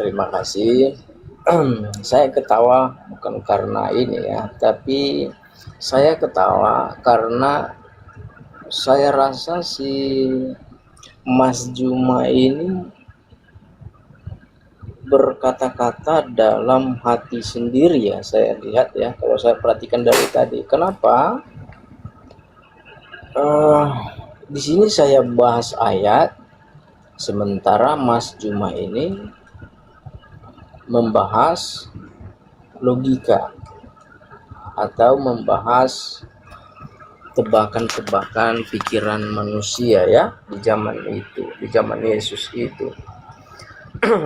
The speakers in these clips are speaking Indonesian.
Terima kasih. Saya ketawa bukan karena ini ya, tapi saya ketawa karena saya rasa si Mas Juma ini berkata-kata dalam hati sendiri ya, saya lihat ya, kalau saya perhatikan dari tadi. Kenapa? Eh, di sini saya bahas ayat, sementara Mas Juma ini membahas logika atau membahas tebakan-tebakan pikiran manusia ya di zaman itu, di zaman Yesus itu.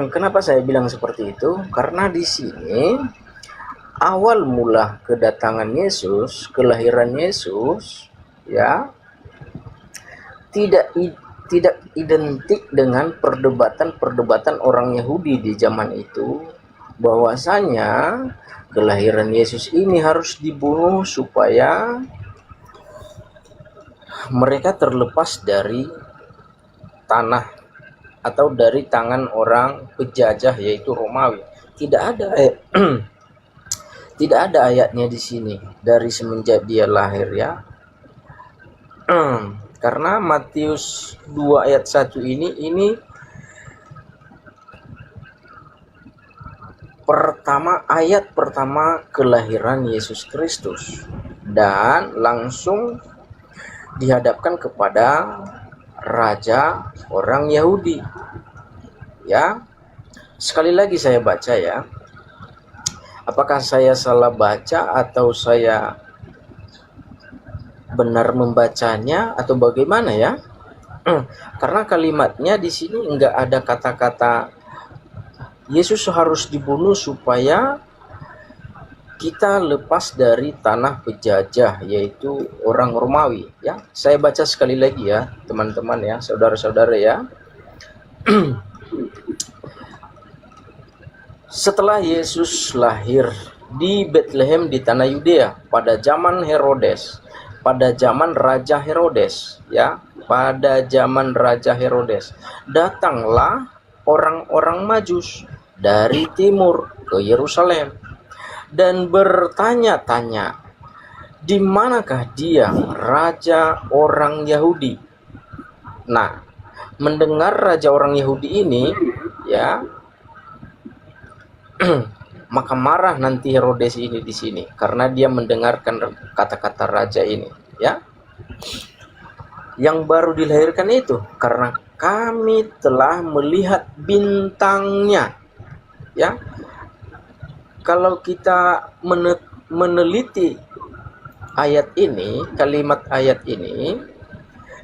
Kenapa saya bilang seperti itu? Karena di sini awal mula kedatangan Yesus, kelahiran Yesus ya, tidak tidak identik dengan perdebatan-perdebatan orang Yahudi di zaman itu, bahwasanya kelahiran Yesus ini harus dibunuh supaya mereka terlepas dari tanah atau dari tangan orang penjajah yaitu Romawi. Tidak ada tidak ada ayatnya di sini dari semenjak dia lahir ya. Karena Matius 2 ayat 1 ini ayat pertama kelahiran Yesus Kristus, dan langsung dihadapkan kepada raja orang Yahudi ya. Sekali lagi saya baca ya, apakah saya salah baca atau saya benar membacanya atau bagaimana ya? Karena kalimatnya di sini enggak ada kata-kata Yesus harus dibunuh supaya kita lepas dari tanah penjajah yaitu orang Romawi ya. Saya baca sekali lagi ya teman-teman ya, saudara-saudara ya. Setelah Yesus lahir di Bethlehem di tanah Yudea pada zaman Herodes, pada zaman Raja Herodes ya, pada zaman Raja Herodes, datanglah orang-orang Majus dari timur ke Yerusalem dan bertanya-tanya, di manakah dia, raja orang Yahudi? Nah, mendengar raja orang Yahudi ini ya, maka marah nanti Herodes ini di sini karena dia mendengarkan kata-kata raja ini ya, yang baru dilahirkan itu, karena kami telah melihat bintangnya ya. Kalau kita meneliti ayat ini, kalimat ayat ini,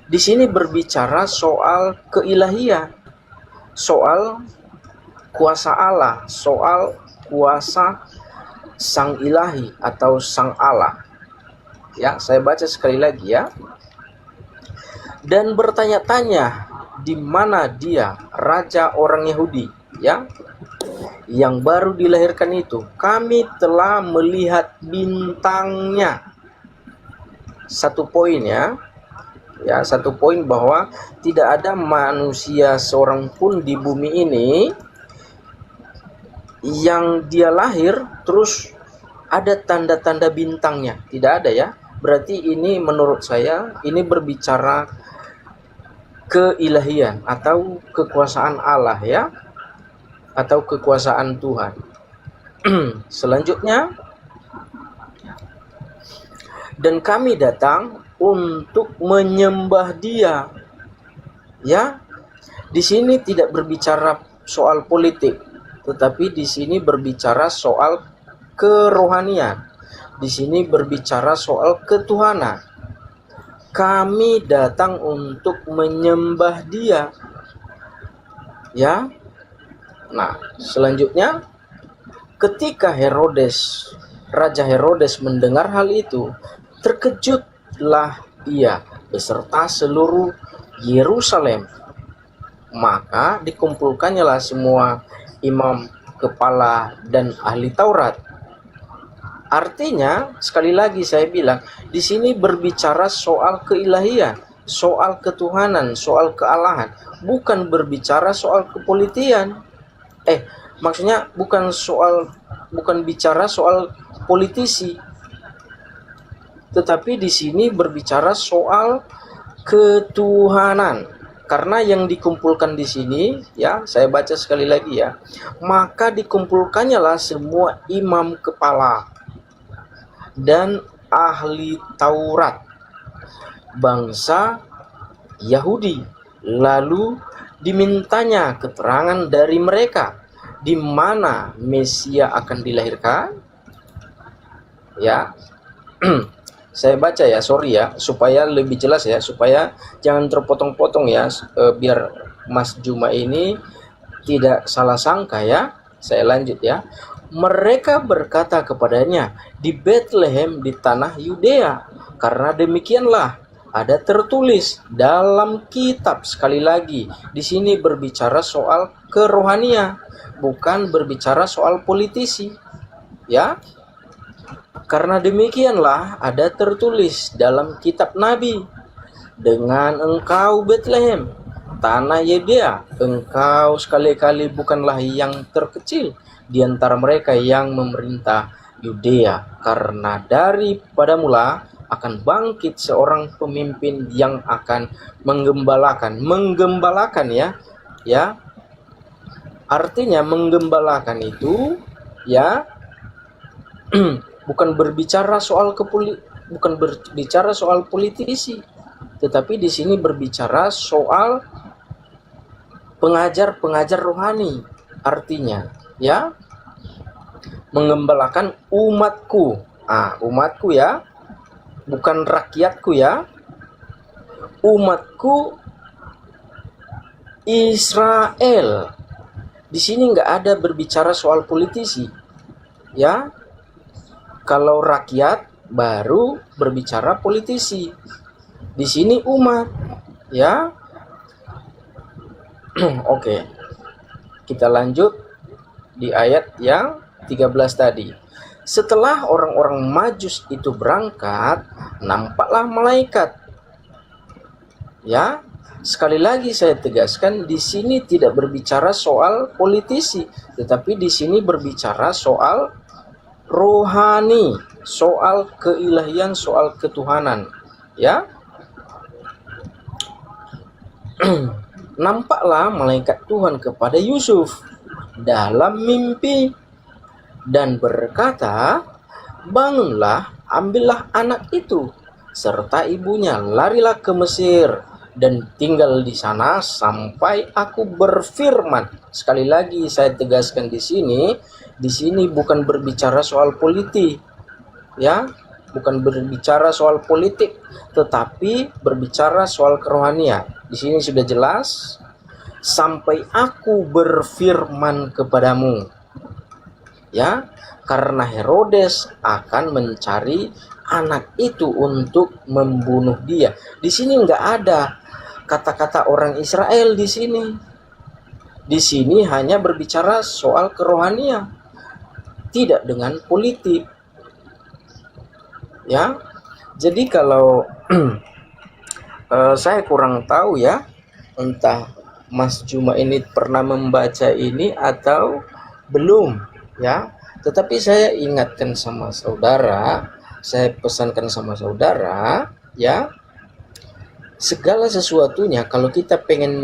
di sini berbicara soal keilahian, soal kuasa Allah, soal kuasa sang ilahi atau sang Allah. Ya, saya baca sekali lagi ya. Dan bertanya-tanya, di mana dia, raja orang Yahudi, ya, yang baru dilahirkan itu. Kami telah melihat bintangnya. Satu poin ya. Ya, satu poin bahwa tidak ada manusia seorang pun di bumi ini yang dia lahir terus ada tanda-tanda bintangnya. Tidak ada ya. Berarti ini menurut saya ini berbicara keilahian atau kekuasaan Allah ya, atau kekuasaan Tuhan. Selanjutnya, dan kami datang untuk menyembah Dia. Ya, di sini tidak berbicara soal politik, tetapi di sini berbicara soal kerohanian. Di sini berbicara soal ketuhanan. Kami datang untuk menyembah Dia. Ya. Nah, selanjutnya, ketika Raja Herodes mendengar hal itu, terkejutlah ia beserta seluruh Yerusalem. Maka dikumpulkannyalah semua imam, kepala, dan ahli Taurat. Artinya, sekali lagi saya bilang, di sini berbicara soal keilahian, soal ketuhanan, soal kealahan, bukan berbicara soal kepolitian. Maksudnya bukan bicara soal politisi, tetapi di sini berbicara soal ketuhanan. Karena yang dikumpulkan di sini, ya, saya baca sekali lagi ya. Maka dikumpulkannya lah semua imam kepala dan ahli Taurat bangsa Yahudi, lalu dimintanya keterangan dari mereka di mana Mesia akan dilahirkan. Ya, saya baca ya, sorry ya, supaya lebih jelas ya, supaya jangan terpotong-potong ya, biar Mas Juma ini tidak salah sangka ya. Saya lanjut ya. Mereka berkata kepadanya, di Bethlehem di tanah Yudea, karena demikianlah ada tertulis dalam kitab. Sekali lagi, di sini berbicara soal kerohanian, bukan berbicara soal politisi, ya. Karena demikianlah ada tertulis dalam kitab Nabi, dengan engkau Bethlehem, tanah Yudea, engkau sekali-kali bukanlah yang terkecil di antara mereka yang memerintah Yudea, karena daripada mula akan bangkit seorang pemimpin yang akan menggembalakan ya. Artinya menggembalakan itu ya bukan berbicara soal politisi, tetapi di sini berbicara soal pengajar rohani. Artinya ya, menggembalakan umatku. Umatku ya, bukan rakyatku ya. Umatku Israel. Di sini nggak ada berbicara soal politisi, ya. Kalau rakyat baru berbicara politisi. Di sini umat, ya. Oke. Kita lanjut di ayat yang 13 tadi. Setelah orang-orang Majus itu berangkat, nampaklah malaikat. Ya. Sekali lagi saya tegaskan, di sini tidak berbicara soal politisi, tetapi di sini berbicara soal rohani, soal keilahian, soal ketuhanan, ya. Nampaklah malaikat Tuhan kepada Yusuf dalam mimpi dan berkata, bangunlah, ambillah anak itu serta ibunya, larilah ke Mesir dan tinggal di sana sampai aku berfirman. Sekali lagi saya tegaskan di sini bukan berbicara soal politik, ya, bukan berbicara soal politik, tetapi berbicara soal kerohanian. Di sini sudah jelas, sampai aku berfirman kepadamu, ya, karena Herodes akan mencari anak itu untuk membunuh dia. Di sini nggak ada kata-kata orang Israel di sini. Di sini hanya berbicara soal kerohanian, tidak dengan politik. Ya. Jadi kalau saya kurang tahu ya, entah Mas Juma ini pernah membaca ini atau belum, ya. Tetapi saya ingatkan sama saudara, saya pesankan sama saudara, ya, segala sesuatunya kalau kita pengen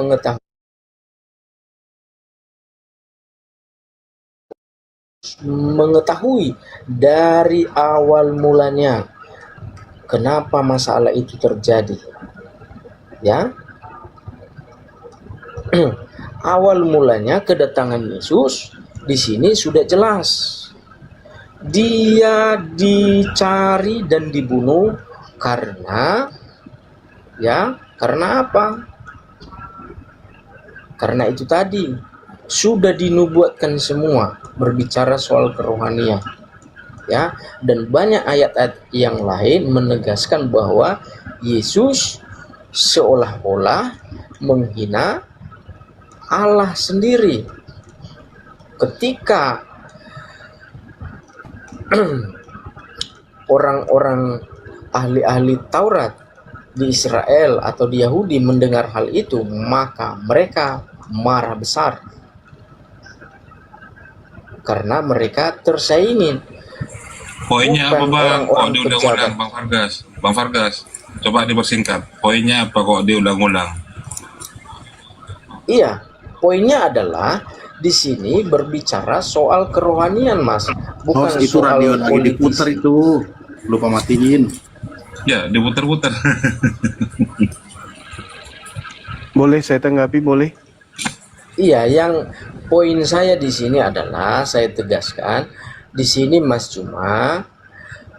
mengetahui dari awal mulanya kenapa masalah itu terjadi, ya. Awal mulanya kedatangan Yesus di sini sudah jelas. Dia dicari dan dibunuh karena apa? Karena itu tadi sudah dinubuatkan semua berbicara soal kerohanian, ya, dan banyak ayat-ayat yang lain menegaskan bahwa Yesus seolah-olah menghina Allah sendiri ketika orang-orang ahli-ahli Taurat di Israel atau di Yahudi mendengar hal itu, maka mereka marah besar. karena mereka tersaingin. Poinnya apa Bukan Bang? Kok orang-orang diulang-ulang pejabat. Bang Fargas? Bang Fargas, coba dipersingkat. Poinnya apa kok diulang-ulang? Iya, poinnya adalah di sini berbicara soal kerohanian, Mas, Host, bukan itu radio soal lagi diputar politisi. itu. Lupa matiin. Ya, diputer-puter. Boleh saya tanggapi, boleh? Iya, yang poin saya di sini adalah saya tegaskan di sini Mas cuma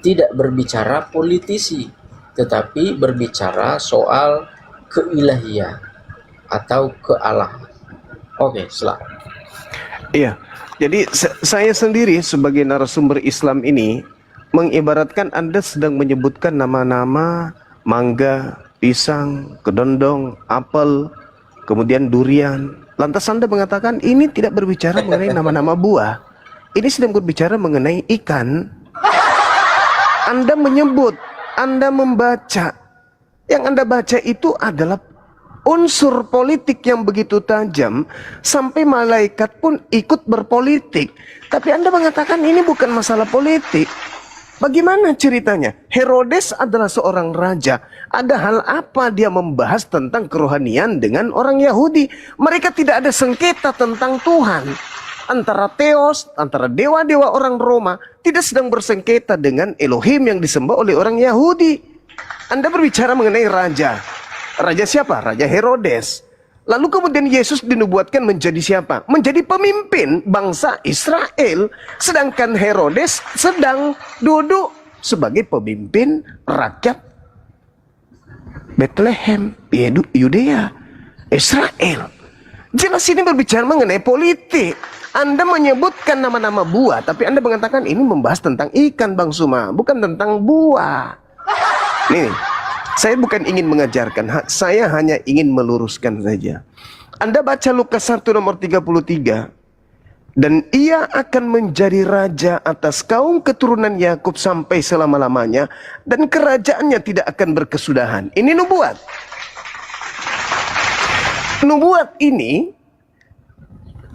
tidak berbicara politisi, tetapi berbicara soal keilahian atau kealahan. Oke, silakan. Iya. Jadi saya sendiri sebagai narasumber Islam ini mengibaratkan Anda sedang menyebutkan nama-nama mangga, pisang, kedondong, apel, kemudian durian. Lantas Anda mengatakan ini tidak berbicara mengenai nama-nama buah. Ini sedang berbicara mengenai ikan. Anda menyebut, Anda membaca. Yang Anda baca itu adalah unsur politik yang begitu tajam sampai malaikat pun ikut berpolitik. Tapi Anda mengatakan ini bukan masalah politik. Bagaimana ceritanya? Herodes adalah seorang raja. Ada hal apa dia membahas tentang kerohanian dengan orang Yahudi? Mereka tidak ada sengketa tentang Tuhan. Antara Theos, antara dewa-dewa orang Roma, tidak sedang bersengketa dengan Elohim yang disembah oleh orang Yahudi. Anda berbicara mengenai raja. Raja siapa? Raja Herodes. Lalu kemudian Yesus dinubuatkan menjadi siapa? Menjadi pemimpin bangsa Israel. Sedangkan Herodes sedang duduk sebagai pemimpin rakyat Bethlehem, Yudea, Israel. Jelas ini berbicara mengenai politik. Anda menyebutkan nama-nama buah, tapi Anda mengatakan ini membahas tentang ikan, Bang Suma, bukan tentang buah. Nih, saya bukan ingin mengajarkan, saya hanya ingin meluruskan saja. Anda baca Lukas 1 nomor 33. Dan ia akan menjadi raja atas kaum keturunan Yakub sampai selama-lamanya, dan kerajaannya tidak akan berkesudahan. Ini nubuat. Nubuat ini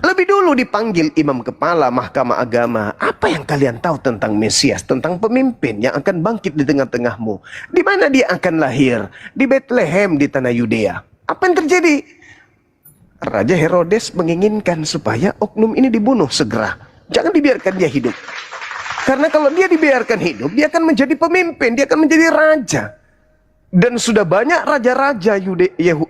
lebih dulu dipanggil imam kepala mahkamah agama. Apa yang kalian tahu tentang Mesias, tentang pemimpin yang akan bangkit di tengah-tengahmu? Di mana dia akan lahir? Di Bethlehem di tanah Yudea. Apa yang terjadi? Raja Herodes menginginkan supaya oknum ini dibunuh segera. Jangan dibiarkan dia hidup. Karena kalau dia dibiarkan hidup, dia akan menjadi pemimpin, dia akan menjadi raja. Dan sudah banyak raja-raja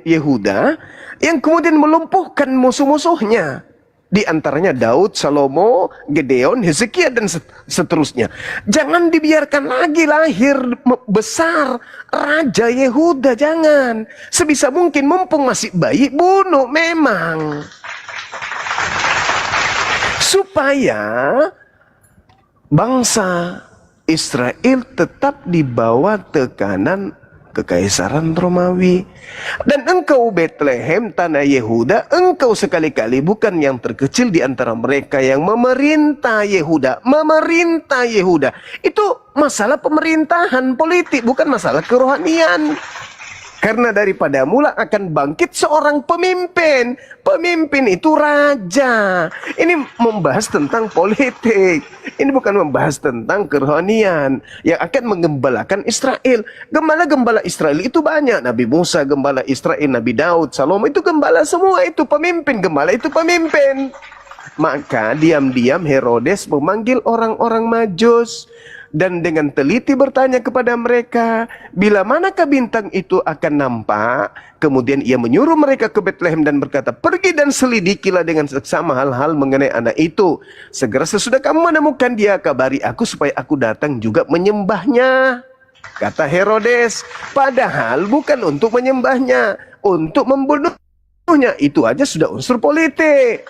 Yehuda yang kemudian melumpuhkan musuh-musuhnya. Di antaranya Daud, Salomo, Gedeon, Hezekia, dan seterusnya. Jangan dibiarkan lagi lahir besar Raja Yehuda, jangan. Sebisa mungkin mumpung masih bayi, bunuh memang. Supaya bangsa Israel tetap di bawah tekanan Kekaisaran Romawi. Dan engkau Bethlehem, tanah Yehuda, engkau sekali-kali bukan yang terkecil di antara mereka yang memerintah Yehuda. Memerintah Yehuda. Itu masalah pemerintahan politik, bukan masalah kerohanian. Karena daripada mula akan bangkit seorang pemimpin. Pemimpin itu raja. Ini membahas tentang politik. Ini bukan membahas tentang kerohanian yang akan menggembalakan Israel. Gembala-gembala Israel itu banyak. Nabi Musa gembala Israel, Nabi Daud, Salomo itu gembala semua. Itu pemimpin, gembala itu pemimpin. Maka diam-diam Herodes memanggil orang-orang Majus. Dan dengan teliti bertanya kepada mereka, bila manakah bintang itu akan nampak? Kemudian ia menyuruh mereka ke Bethlehem dan berkata, pergi dan selidikilah dengan seksama hal-hal mengenai anak itu. Segera sesudah kamu menemukan dia, kabari aku supaya aku datang juga menyembahnya. Kata Herodes, padahal bukan untuk menyembahnya, untuk membunuhnya. Itu aja sudah unsur politik.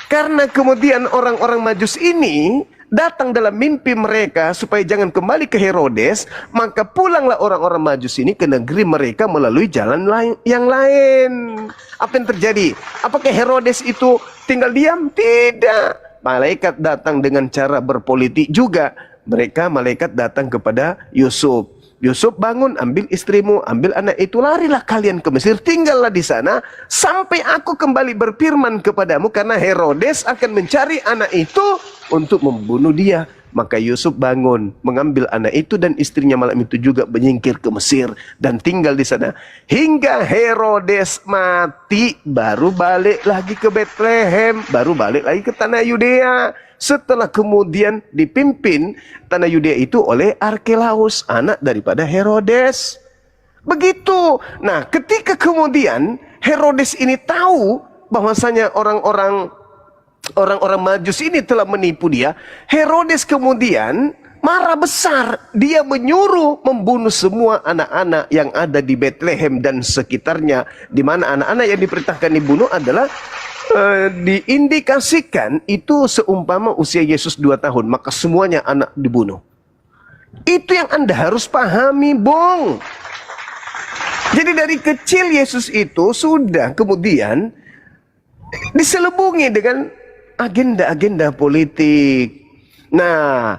Karena kemudian orang-orang Majus ini datang dalam mimpi mereka supaya jangan kembali ke Herodes, maka pulanglah orang-orang Majus ini ke negeri mereka melalui jalan yang lain. Apa yang terjadi? Apakah Herodes itu tinggal diam? Tidak. Malaikat datang dengan cara berpolitik juga. Malaikat datang kepada Yusuf. Yusuf, bangun, ambil istrimu, ambil anak itu, larilah kalian ke Mesir, tinggallah di sana sampai aku kembali berfirman kepadamu, karena Herodes akan mencari anak itu untuk membunuh dia. Maka Yusuf bangun, mengambil anak itu dan istrinya malam itu juga menyingkir ke Mesir dan tinggal di sana hingga Herodes mati, baru balik lagi ke Bethlehem, baru balik lagi ke tanah Yudea. Setelah kemudian dipimpin tanah Yudea itu oleh Arkelaus, anak daripada Herodes. Begitu. Nah, ketika kemudian Herodes ini tahu bahwasanya orang-orang Majus ini telah menipu dia, Herodes kemudian marah besar. Dia menyuruh membunuh semua anak-anak yang ada di Bethlehem dan sekitarnya, di mana anak-anak yang diperintahkan dibunuh adalah diindikasikan itu seumpama usia Yesus 2 tahun, maka semuanya anak dibunuh. Itu yang Anda harus pahami, Bung. Jadi dari kecil Yesus itu sudah kemudian diselubungi dengan agenda-agenda politik. Nah,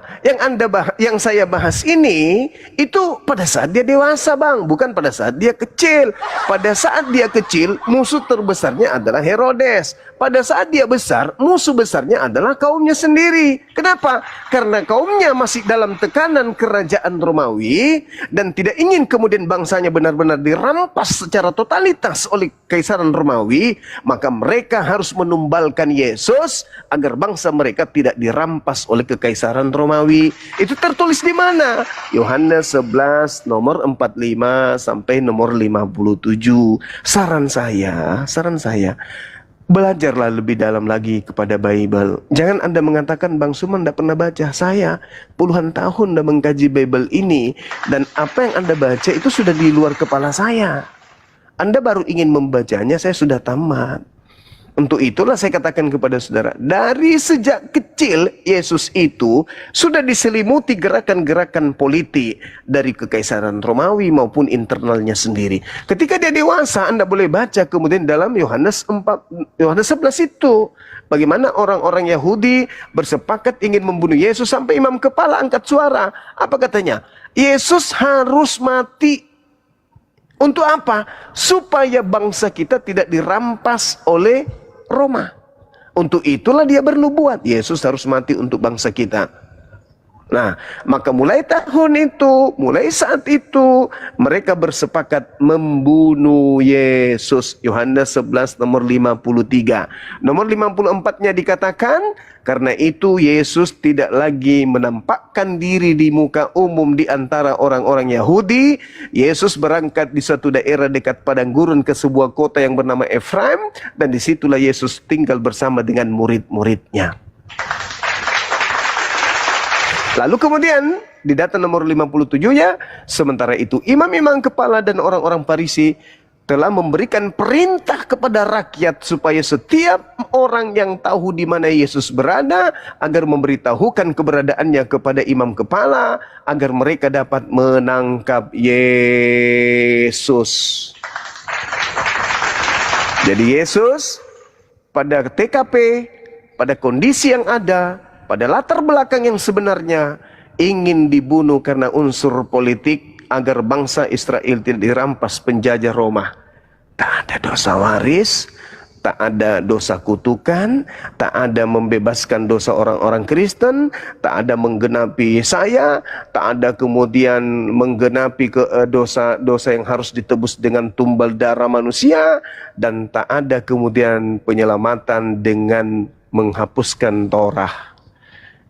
yang saya bahas ini itu pada saat dia dewasa, Bang, bukan pada saat dia kecil. Pada saat dia kecil, musuh terbesarnya adalah Herodes. Pada saat dia besar, musuh besarnya adalah kaumnya sendiri. Kenapa? Karena kaumnya masih dalam tekanan kerajaan Romawi dan tidak ingin kemudian bangsanya benar-benar dirampas secara totalitas oleh Kaisaran Romawi, maka mereka harus menumbalkan Yesus agar bangsa mereka tidak dirampas oleh Kekaisaran Romawi. Itu tertulis di mana? Yohanes 11 nomor 45 sampai nomor 57. Saran saya, belajarlah lebih dalam lagi kepada Bible. Jangan Anda mengatakan Bang Suman tidak pernah baca. Saya puluhan tahun dah mengkaji Bible ini, dan apa yang Anda baca itu sudah di luar kepala saya. Anda baru ingin membacanya, saya sudah tamat. Untuk itulah saya katakan kepada saudara, dari sejak kecil Yesus itu sudah diselimuti gerakan-gerakan politik dari Kekaisaran Romawi maupun internalnya sendiri. Ketika dia dewasa, Anda boleh baca kemudian dalam Yohanes 11 itu, bagaimana orang-orang Yahudi bersepakat ingin membunuh Yesus sampai imam kepala angkat suara. Apa katanya? Yesus harus mati. Untuk apa? Supaya bangsa kita tidak dirampas oleh Roma. Untuk itulah dia bernubuat, Yesus harus mati untuk bangsa kita. Nah, maka mulai saat itu mereka bersepakat membunuh Yesus. Yohanes 11 nomor 53. Nomor 54-nya dikatakan, karena itu Yesus tidak lagi menampakkan diri di muka umum di antara orang-orang Yahudi. Yesus berangkat di suatu daerah dekat padang gurun ke sebuah kota yang bernama Efraim, dan disitulah Yesus tinggal bersama dengan murid-muridnya. Lalu kemudian di data nomor 57-nya, sementara itu imam-imam kepala dan orang-orang Farisi telah memberikan perintah kepada rakyat supaya setiap orang yang tahu di mana Yesus berada agar memberitahukan keberadaannya kepada imam kepala agar mereka dapat menangkap Yesus. Jadi Yesus pada TKP, pada kondisi yang ada, pada latar belakang yang sebenarnya, ingin dibunuh karena unsur politik agar bangsa Israel tidak dirampas penjajah Roma. Tak ada dosa waris, tak ada dosa kutukan, tak ada membebaskan dosa orang-orang Kristen, tak ada menggenapi saya, tak ada kemudian menggenapi dosa-dosa yang harus ditebus dengan tumbal darah manusia, dan tak ada kemudian penyelamatan dengan menghapuskan Torah.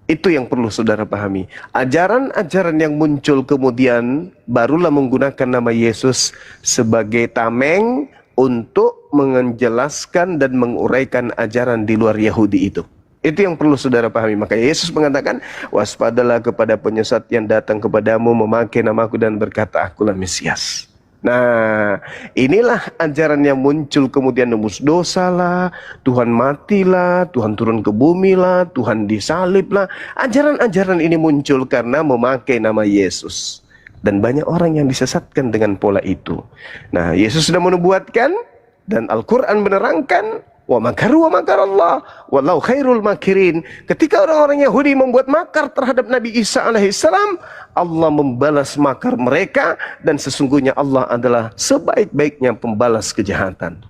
Itu yang perlu saudara pahami. Ajaran-ajaran yang muncul kemudian barulah menggunakan nama Yesus sebagai tameng untuk menjelaskan dan menguraikan ajaran di luar Yahudi itu. Itu yang perlu saudara pahami. Maka Yesus mengatakan, waspadalah kepada penyesat yang datang kepadamu memakai namaku dan berkata, akulah Mesias. Nah, inilah ajaran yang muncul kemudian, nembus dosa lah, Tuhan matilah, Tuhan turun ke bumi lah, Tuhan disalib lah. Ajaran-ajaran ini muncul karena memakai nama Yesus. Dan banyak orang yang disesatkan dengan pola itu. Nah, Yesus sudah menubuatkan dan Al-Quran menerangkan, wa makaru wa makarallah wallahu khairul makirin. Ketika orang-orang Yahudi membuat makar terhadap Nabi Isa alaihissalam, Allah membalas makar mereka, dan sesungguhnya Allah adalah sebaik-baiknya pembalas kejahatan.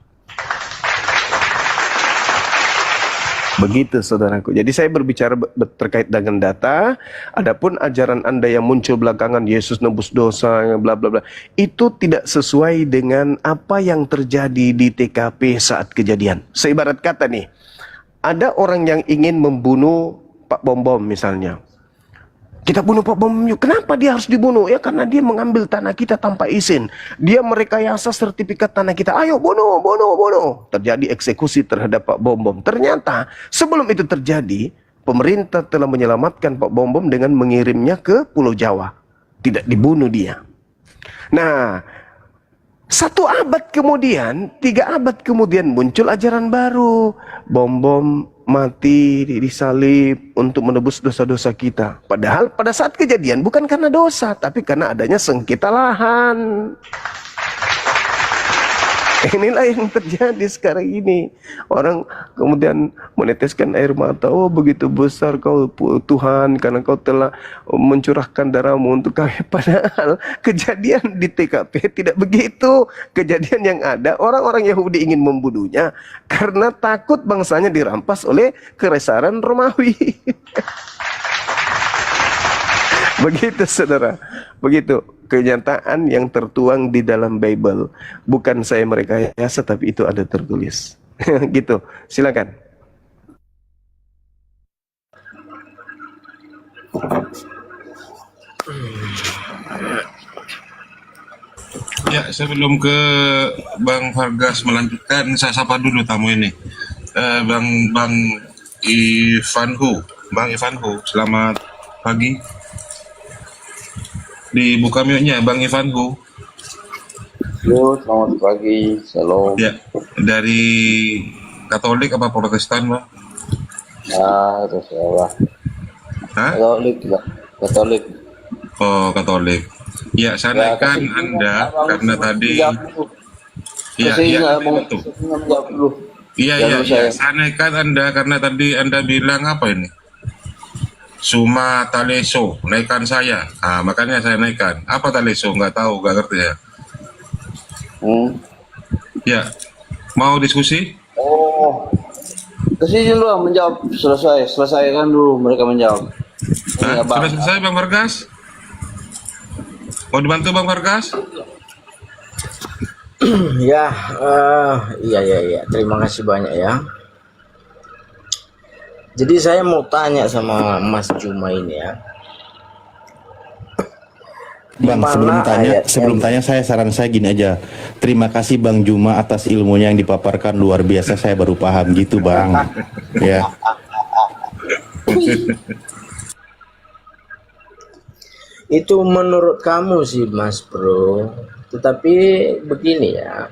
Begitu saudaraku. Jadi saya berbicara terkait dengan data. Adapun ajaran Anda yang muncul belakangan Yesus nebus dosa bla bla bla, itu tidak sesuai dengan apa yang terjadi di TKP saat kejadian. Seibarat kata nih, ada orang yang ingin membunuh Pak Bom Bom misalnya. Kita bunuh Pak Bom yuk. Kenapa dia harus dibunuh? Ya karena dia mengambil tanah kita tanpa izin. Dia merekayasa sertifikat tanah kita. Ayo bunuh, bunuh, bunuh. Terjadi eksekusi terhadap Pak Bom Bom. Ternyata sebelum itu terjadi, pemerintah telah menyelamatkan Pak Bom Bom dengan mengirimnya ke Pulau Jawa. Tidak dibunuh dia. Nah, 1 abad kemudian, 3 abad kemudian muncul ajaran baru. Bom Bom mati disalib untuk menebus dosa-dosa kita. Padahal pada saat kejadian bukan karena dosa, tapi karena adanya sengketa lahan. Inilah yang terjadi sekarang ini. Orang kemudian meneteskan air mata. Oh begitu besar kau Tuhan, karena kau telah mencurahkan darahmu untuk kami. Padahal kejadian di TKP tidak begitu. Kejadian yang ada, orang-orang Yahudi ingin membunuhnya karena takut bangsanya dirampas oleh Kekaisaran Romawi. Begitu saudara, begitu kenyataan yang tertuang di dalam Bible. Bukan saya merekayasa, tapi itu ada tertulis. Gitu, silakan. Ya, sebelum ke Bang Vargas melanjutkan, saya sapa dulu tamu ini. Bang Ivanhu. Bang Ivanhu, selamat pagi. Dibuka mute-nya, Bang Ivanhu. Yo, selamat pagi, shalom. Ya, dari Katolik apa Protestan, Bang? Ya, terserah. Hah? Katolik, Katolik. Oh, Katolik. Ya, saya naikkan Anda karena tadi. Ya, betul. Iya, saya naikkan Anda karena tadi Anda bilang apa ini? Suma Taleso, naikkan saya. Nah, makanya saya naikkan. Apa Taleso? Nggak tahu, nggak ngerti ya. Ya, mau diskusi? Oh, kesini dulu menjawab. Selesaikan dulu mereka menjawab. Nah, sudah selesai Bang Vargas? Mau dibantu Bang Vargas? Ya, iya. Terima kasih banyak ya. Jadi saya mau tanya sama Mas Juma ini ya. Bang, sebelum tanya saran saya gini aja. Terima kasih Bang Juma atas ilmunya yang dipaparkan, luar biasa, saya baru paham gitu, Bang. Ya. Itu menurut kamu sih Mas Bro. Tetapi begini ya.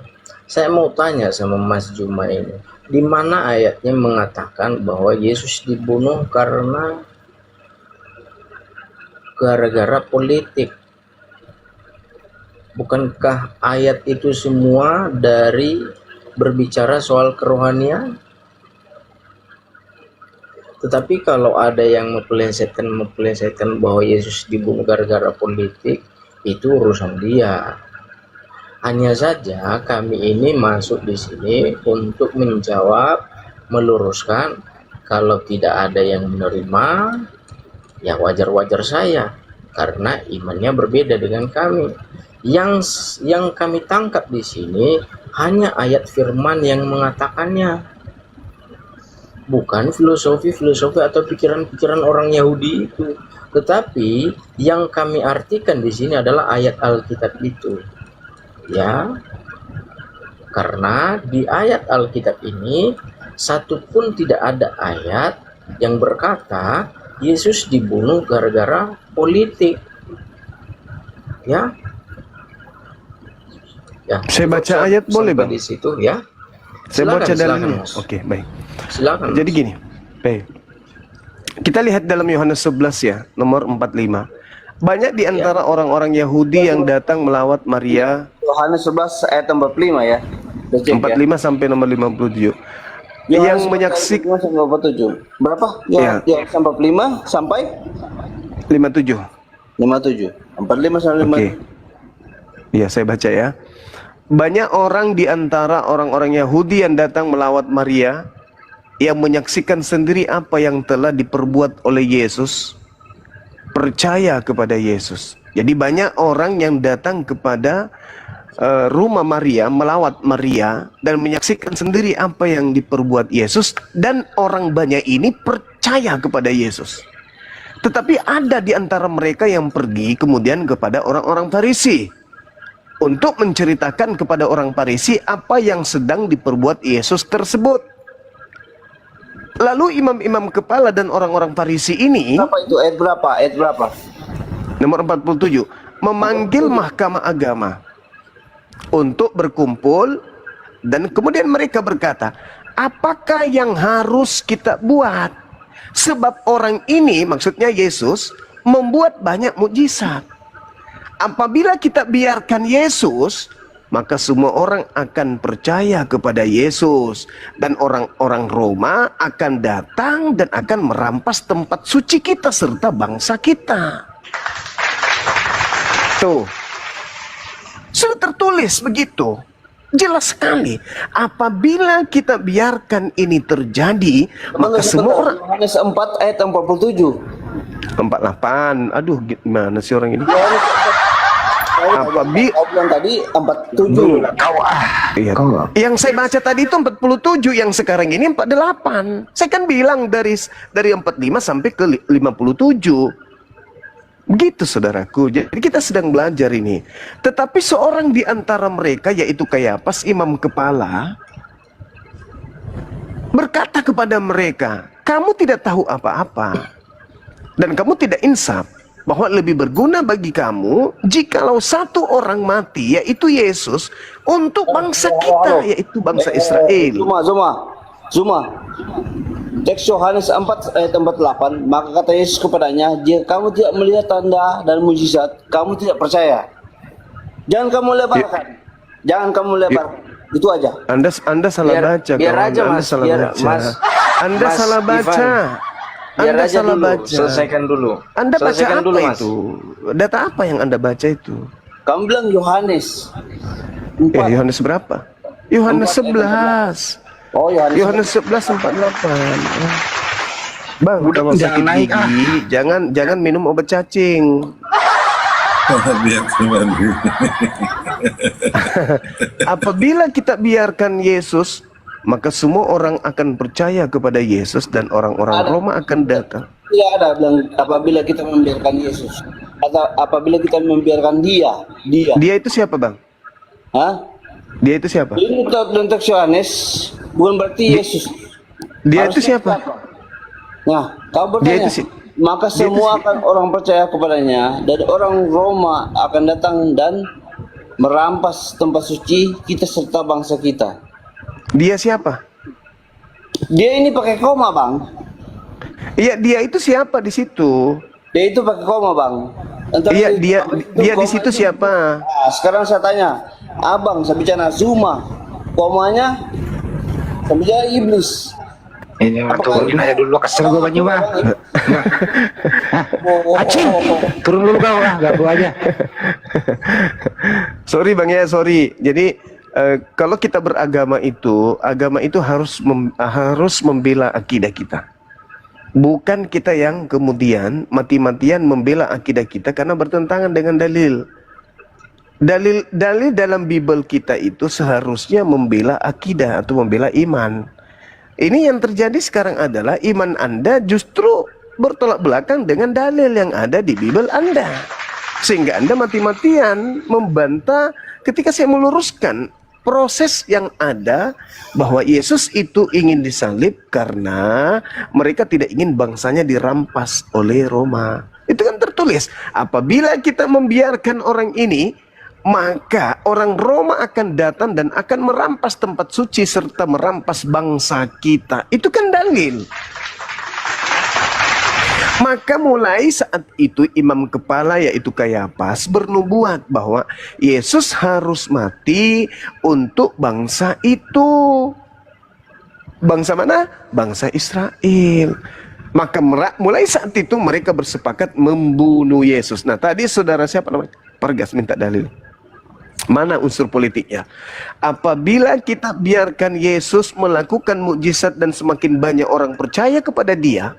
Saya mau tanya sama Mas Juma ini. Di mana ayatnya mengatakan bahwa Yesus dibunuh karena gara-gara politik? Bukankah ayat itu semua dari berbicara soal kerohanian? Tetapi kalau ada yang mempelesetkan bahwa Yesus dibunuh gara-gara politik, itu urusan dia. Hanya saja kami ini masuk di sini untuk menjawab, meluruskan. Kalau tidak ada yang menerima, ya wajar-wajar saya, karena imannya berbeda dengan kami. Yang kami tangkap di sini hanya ayat firman yang mengatakannya, bukan filosofi atau pikiran-pikiran orang Yahudi itu. Tetapi yang kami artikan di sini adalah ayat Alkitab itu. Ya, karena di ayat Alkitab ini satupun tidak ada ayat yang berkata Yesus dibunuh gara-gara politik. Ya, saya baca ayat boleh Bang? Di situ ya. Saya baca dalamnya. Mas. Oke, baik. Silakan. Jadi gini, baik. Kita lihat dalam Yohanes 11 ya, nomor 45. Banyak di antara orang-orang Yahudi yang datang melawat Maria. Yohanes 11 ayat 45 ya. 45 sampai nomor 57. Yang menyaksikan sampai 47. Berapa? Ya, 45 sampai 57. 57. 45 sampai 57. Oke. Ya, saya baca ya. Banyak orang di antara orang-orang Yahudi yang datang melawat Maria yang menyaksikan sendiri apa yang telah diperbuat oleh Yesus, percaya kepada Yesus. Jadi banyak orang yang datang kepada rumah Maria, melawat Maria, dan menyaksikan sendiri apa yang diperbuat Yesus, dan orang banyak ini percaya kepada Yesus. Tetapi ada di antara mereka yang pergi kemudian kepada orang-orang Farisi untuk menceritakan kepada orang Farisi apa yang sedang diperbuat Yesus tersebut. Lalu imam-imam kepala dan orang-orang Farisi ini, Apa itu ayat berapa? Ayat berapa? nomor 47, memanggil mahkamah agama untuk berkumpul, dan kemudian mereka berkata, apakah yang harus kita buat? Sebab orang ini, maksudnya Yesus, membuat banyak mukjizat. Apabila kita biarkan Yesus, maka semua orang akan percaya kepada Yesus, dan orang-orang Roma akan datang dan akan merampas tempat suci kita serta bangsa kita. Tuh, sudah tertulis begitu. Jelas sekali, apabila kita biarkan ini terjadi, maka semua orang. Yohanes 4 ayat 47. 48, aduh gimana sih orang ini? Apabila kau bilang tadi 47. Iya. Yang saya baca tadi itu 47, yang sekarang ini 48. Saya kan bilang dari 45 sampai ke 57. Begitu saudaraku. Jadi kita sedang belajar ini. Tetapi seorang di antara mereka, yaitu Kayafas, imam kepala, berkata kepada mereka, kamu tidak tahu apa-apa, dan kamu tidak insaf, bahwa lebih berguna bagi kamu jikalau satu orang mati, yaitu Yesus, untuk bangsa kita, yaitu bangsa Israel. Zuma. Teks Yohanes 4 ayat 48, maka kata Yesus kepadanya, jika kamu tidak melihat tanda dan mujizat, kamu tidak percaya. Jangan kamu lebarkan. Jangan kamu lebarkan. Itu aja. Anda salah baca. Biar kawan. aja, Mas. Anda salah baca. Biar Anda aja salah dulu. baca. Selesaikan dulu. Anda baca Selesaikan apa dulu, Mas. itu? Data apa yang Anda baca itu? Kamu bilang Yohanes 4. Yohanes berapa? Yohanes 11. Oh, Yohanes 11:48. Bang, kalau sakit gigi, jangan minum obat cacing. Biar kembali. Apabila kita biarkan Yesus, maka semua orang akan percaya kepada Yesus, dan orang-orang Roma akan datang. Tidak ada bilang apabila kita membiarkan Yesus atau apabila kita membiarkan dia. Dia itu siapa, Bang? Hah? Dia itu siapa? Ini dalam teks Yohanes bukan berarti Yesus. Dia itu siapa? Nah, kau Dia bertanya, itu maka semua akan orang percaya kepadanya, dan orang Roma akan datang dan merampas tempat suci kita serta bangsa kita. Dia siapa? Dia ini pakai koma, Bang. Iya, dia itu siapa di situ? Dia itu pakai koma, Bang. Iya, dia di situ siapa? Nah, sekarang saya tanya, Abang, saya bicara Zuma, komanya, saya bicara iblis. Ini waktu aja dulu kesel gue banyak bang. Acing, turun dulu kau lah, gak aja. Sorry Bang ya, sorry. Jadi kalau kita beragama itu harus membela akidah kita. Bukan kita yang kemudian mati-matian membela akidah kita karena bertentangan dengan dalil. Dalil dalam Bible kita itu seharusnya membela akidah atau membela iman. Ini yang terjadi sekarang adalah iman Anda justru bertolak belakang dengan dalil yang ada di Bible Anda. Sehingga Anda mati-matian membantah ketika saya meluruskan proses yang ada bahwa Yesus itu ingin disalib karena mereka tidak ingin bangsanya dirampas oleh Roma. Itu kan tertulis, apabila kita membiarkan orang ini, maka orang Roma akan datang dan akan merampas tempat suci serta merampas bangsa kita. Itu kan dalil. Maka mulai saat itu imam kepala yaitu Kayafas bernubuat bahwa Yesus harus mati untuk bangsa itu. Bangsa mana? Bangsa Israel. Maka mulai saat itu mereka bersepakat membunuh Yesus. Nah tadi saudara siapa namanya? Pargas minta dalil. Mana unsur politiknya? Apabila kita biarkan Yesus melakukan mukjizat dan semakin banyak orang percaya kepada dia,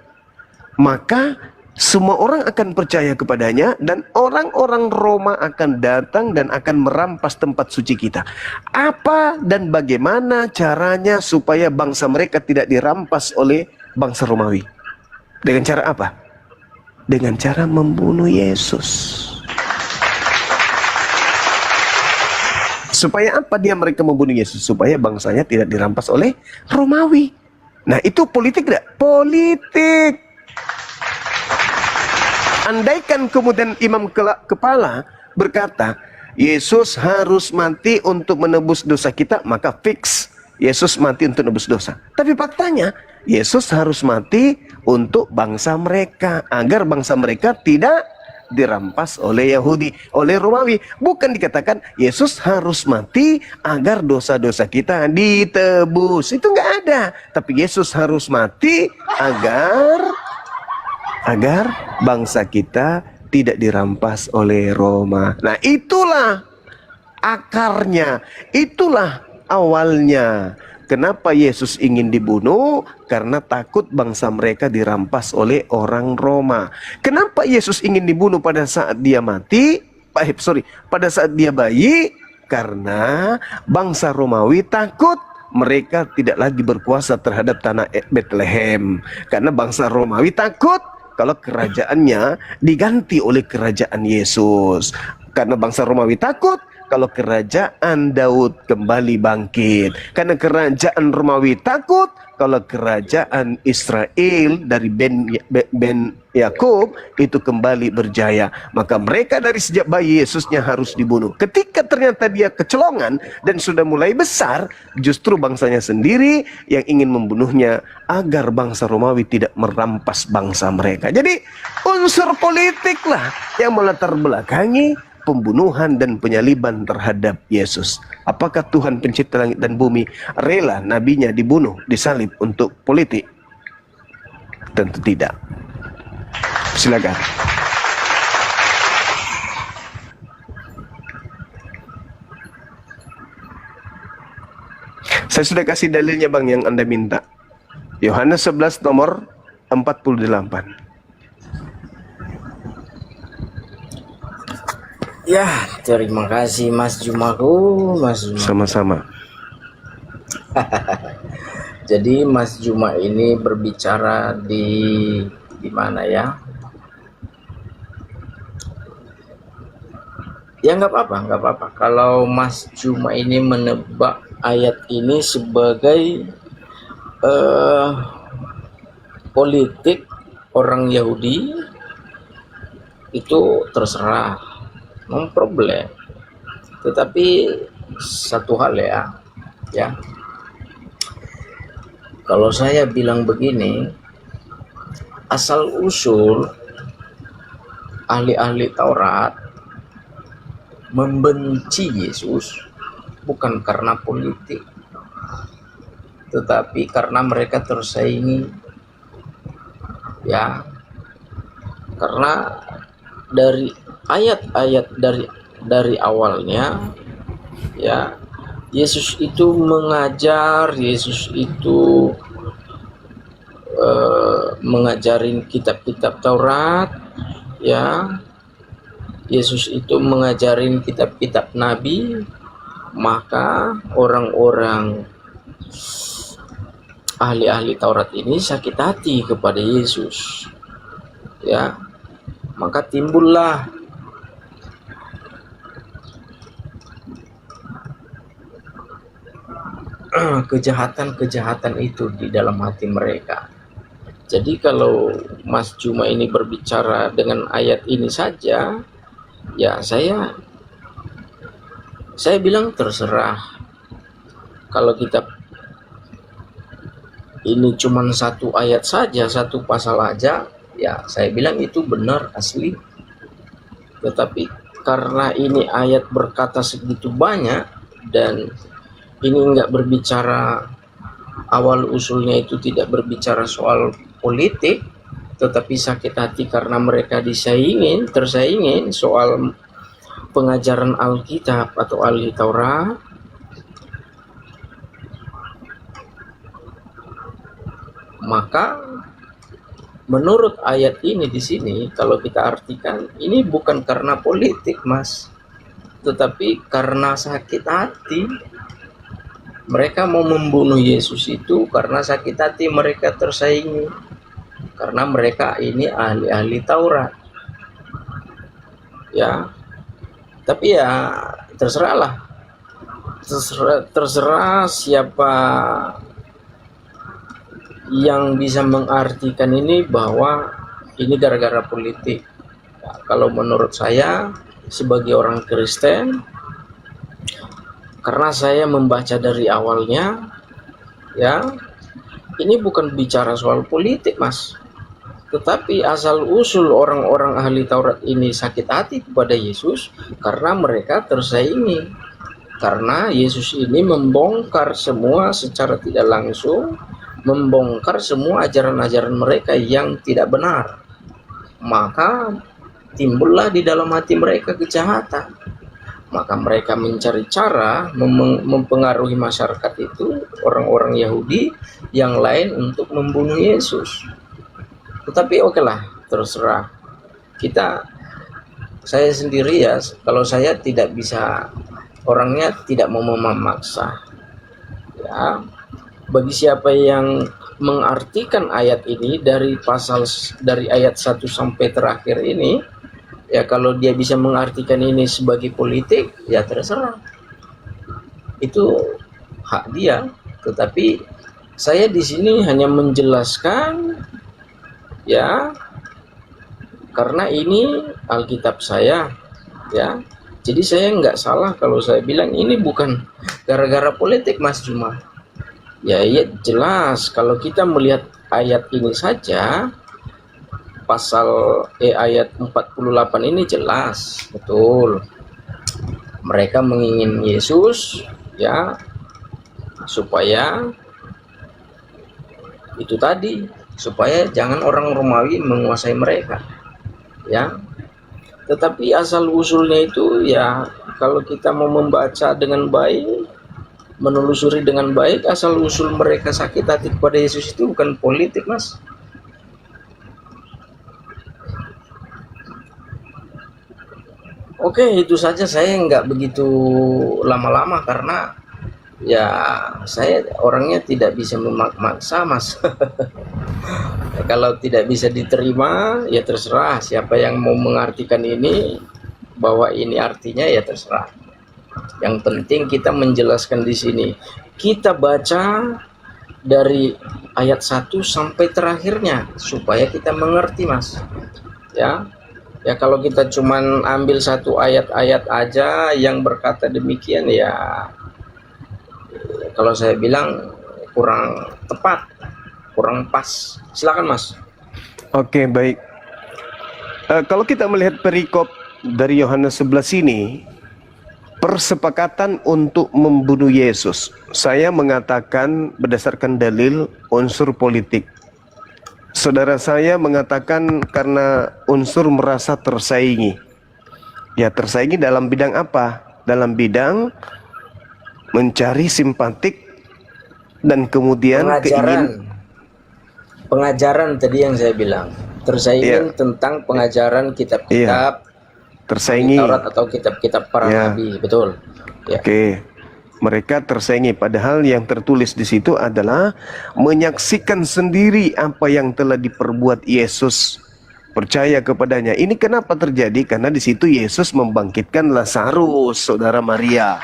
maka semua orang akan percaya kepadanya dan orang-orang Roma akan datang dan akan merampas tempat suci kita. Apa dan bagaimana caranya supaya bangsa mereka tidak dirampas oleh bangsa Romawi? Dengan cara apa? Dengan cara membunuh Yesus. Supaya apa mereka membunuh Yesus? Supaya bangsanya tidak dirampas oleh Romawi. Nah, itu politik tidak? Politik. Andaikan kemudian imam kepala berkata, Yesus harus mati untuk menebus dosa kita, maka fix Yesus mati untuk menebus dosa. Tapi faktanya, Yesus harus mati untuk bangsa mereka, agar bangsa mereka tidak dirampas oleh Yahudi, oleh Romawi. Bukan dikatakan Yesus harus mati agar dosa-dosa kita ditebus. Itu nggak ada. Tapi Yesus harus mati agar bangsa kita tidak dirampas oleh Roma. Nah, itulah akarnya, itulah awalnya. Kenapa Yesus ingin dibunuh? Karena takut bangsa mereka dirampas oleh orang Roma. Kenapa Yesus ingin dibunuh pada saat dia mati? Pada saat dia bayi? Karena bangsa Romawi takut mereka tidak lagi berkuasa terhadap tanah Bethlehem. Karena bangsa Romawi takut kalau kerajaannya diganti oleh kerajaan Yesus. Karena bangsa Romawi takut kalau kerajaan Daud kembali bangkit. Karena kerajaan Romawi takut kalau kerajaan Israel dari Ben Yakub itu kembali berjaya. Maka mereka dari sejak bayi Yesusnya harus dibunuh. Ketika ternyata dia kecolongan dan sudah mulai besar, justru bangsanya sendiri yang ingin membunuhnya agar bangsa Romawi tidak merampas bangsa mereka. Jadi unsur politiklah yang melatar belakangi pembunuhan dan penyaliban terhadap Yesus. Apakah Tuhan pencipta langit dan bumi rela nabinya dibunuh, disalib untuk politik? Tentu tidak. Silakan. Saya sudah kasih dalilnya Bang yang Anda minta. Yohanes 11 nomor 48. Ya, terima kasih Mas Jumaku, Mas Juma. Sama-sama. Jadi Mas Juma ini berbicara di mana ya? Ya nggak apa-apa. Kalau Mas Juma ini menebak ayat ini sebagai politik orang Yahudi, itu terserah. No problem. Tetapi satu hal ya. Kalau saya bilang begini, asal usul ahli-ahli Taurat membenci Yesus bukan karena politik, tetapi karena mereka tersaingi, ya. Karena dari ayat-ayat dari awalnya, ya, Yesus itu mengajar, Yesus itu mengajarin kitab-kitab Taurat, ya. Yesus itu mengajarin kitab-kitab Nabi. Maka orang-orang ahli-ahli Taurat ini sakit hati kepada Yesus, ya. Maka timbullah kejahatan-kejahatan itu di dalam hati mereka. Jadi kalau Mas Juma ini berbicara dengan ayat ini saja, ya saya bilang terserah. Kalau kita ini cuma satu ayat saja, satu pasal aja, ya saya bilang itu benar asli. Tetapi karena ini ayat berkata segitu banyak dan ini enggak berbicara, awal usulnya itu tidak berbicara soal politik, tetapi sakit hati karena mereka tersaingin soal pengajaran Alkitab atau ahli Taurat, maka menurut ayat ini di sini, kalau kita artikan, ini bukan karena politik, Mas, tetapi karena sakit hati. Mereka mau membunuh Yesus itu karena sakit hati mereka tersaingi, karena mereka ini ahli-ahli Taurat. Ya, tapi ya terserahlah, terserah siapa yang bisa mengartikan ini bahwa ini gara-gara politik. Ya, kalau menurut saya sebagai orang Kristen, karena saya membaca dari awalnya, ya, ini bukan bicara soal politik, Mas, tetapi asal usul orang-orang ahli Taurat ini sakit hati kepada Yesus karena mereka tersaingi, karena Yesus ini membongkar semua secara tidak langsung, membongkar semua ajaran-ajaran mereka yang tidak benar. Maka timbullah di dalam hati mereka kejahatan. Maka mereka mencari cara mempengaruhi masyarakat itu, orang-orang Yahudi yang lain, untuk membunuh Yesus. Tetapi oke lah, terserah. Saya sendiri ya, kalau saya tidak bisa, orangnya tidak mau memaksa. Ya, bagi siapa yang mengartikan ayat ini dari ayat 1 sampai terakhir ini, ya kalau dia bisa mengartikan ini sebagai politik, ya terserah. Itu hak dia. Tetapi saya di sini hanya menjelaskan, ya, karena ini Alkitab saya, ya. Jadi saya nggak salah kalau saya bilang ini bukan gara-gara politik, Mas Juma. Ya, iya jelas kalau kita melihat ayat ini saja, ayat 48 ini jelas betul. Mereka menginginkan Yesus, ya, supaya itu tadi, supaya jangan orang Romawi menguasai mereka, ya. Tetapi asal usulnya itu, ya, kalau kita mau membaca dengan baik, menelusuri dengan baik, asal usul mereka sakit hati kepada Yesus itu bukan politik, Mas. Oke, itu saja. Saya nggak begitu lama-lama karena ya saya orangnya tidak bisa memaksa, Mas. Kalau tidak bisa diterima, ya terserah. Siapa yang mau mengartikan ini bahwa ini artinya, ya terserah. Yang penting kita menjelaskan di sini. Kita baca dari ayat 1 sampai terakhirnya supaya kita mengerti, Mas. Ya. Ya kalau kita cuman ambil satu ayat-ayat aja yang berkata demikian, ya kalau saya bilang kurang tepat, kurang pas. Silakan, Mas. Oke, baik. Kalau kita melihat perikop dari Yohanes 11 ini, persepakatan untuk membunuh Yesus, saya mengatakan berdasarkan dalil unsur politik. Saudara saya mengatakan karena unsur merasa tersaingi. Ya, tersaingi dalam bidang apa? Dalam bidang mencari simpatik dan kemudian pengajaran tadi yang saya bilang. Tersaingi tentang pengajaran kitab-kitab tersaingi Taurat atau kitab-kitab para nabi, betul. Ya. Oke. Mereka tersaingi, padahal yang tertulis di situ adalah menyaksikan sendiri apa yang telah diperbuat Yesus, percaya kepadanya. Ini kenapa terjadi? Karena di situ Yesus membangkitkan Lazarus, saudara Maria.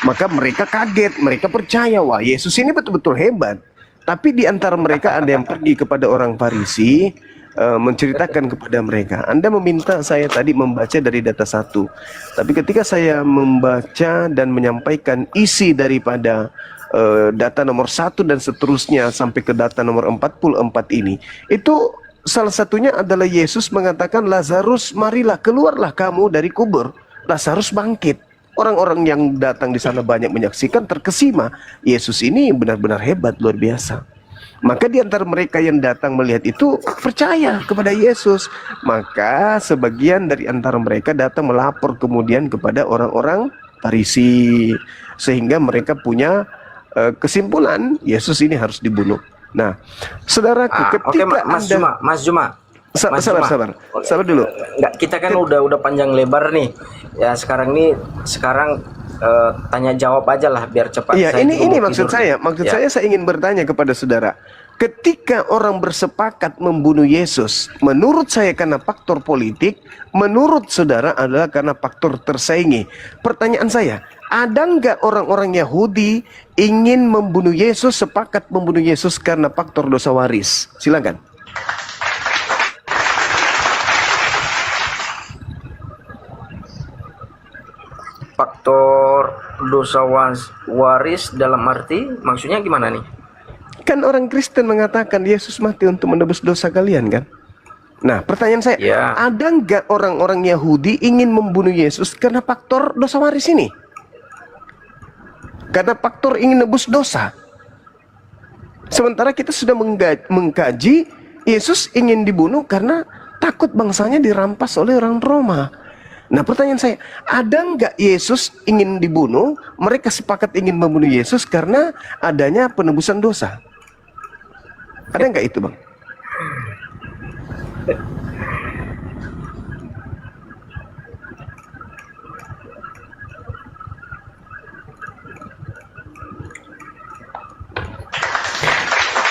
Maka mereka kaget, mereka percaya, wah Yesus ini betul-betul hebat. Tapi di antara mereka ada yang pergi kepada orang Farisi, menceritakan kepada mereka. Anda meminta saya tadi membaca dari data 1, tapi ketika saya membaca dan menyampaikan isi daripada data nomor 1 dan seterusnya sampai ke data nomor 44 ini, itu salah satunya adalah Yesus mengatakan, Lazarus, marilah, keluarlah kamu dari kubur. Lazarus bangkit. Orang-orang yang datang di sana banyak menyaksikan, terkesima. Yesus ini benar-benar hebat, luar biasa. Maka di antara mereka yang datang melihat itu percaya kepada Yesus. Maka sebagian dari antara mereka datang melapor kemudian kepada orang-orang Farisi, sehingga mereka punya kesimpulan Yesus ini harus dibunuh. Nah, saudaraku, ketika Mas Juma. Sabar dulu. Enggak, kita kan udah panjang lebar nih. Ya sekarang tanya jawab aja lah biar cepat. Iya, ini maksud saya. Ya. Saya ingin bertanya kepada saudara. Ketika orang bersepakat membunuh Yesus, menurut saya karena faktor politik, menurut saudara adalah karena faktor tersaingi. Pertanyaan saya, ada nggak orang-orang Yahudi ingin membunuh Yesus, sepakat membunuh Yesus karena faktor dosa waris? Silakan. Faktor dosa waris dalam arti maksudnya gimana nih? Kan orang Kristen mengatakan Yesus mati untuk menebus dosa kalian kan? Nah, pertanyaan saya, ada nggak orang-orang Yahudi ingin membunuh Yesus karena faktor dosa waris ini? Karena faktor ingin nebus dosa. Sementara kita sudah mengkaji Yesus ingin dibunuh karena takut bangsanya dirampas oleh orang Roma. Nah, pertanyaan saya, ada nggak Yesus ingin dibunuh? Mereka sepakat ingin membunuh Yesus karena adanya penebusan dosa. Ada nggak itu, Bang?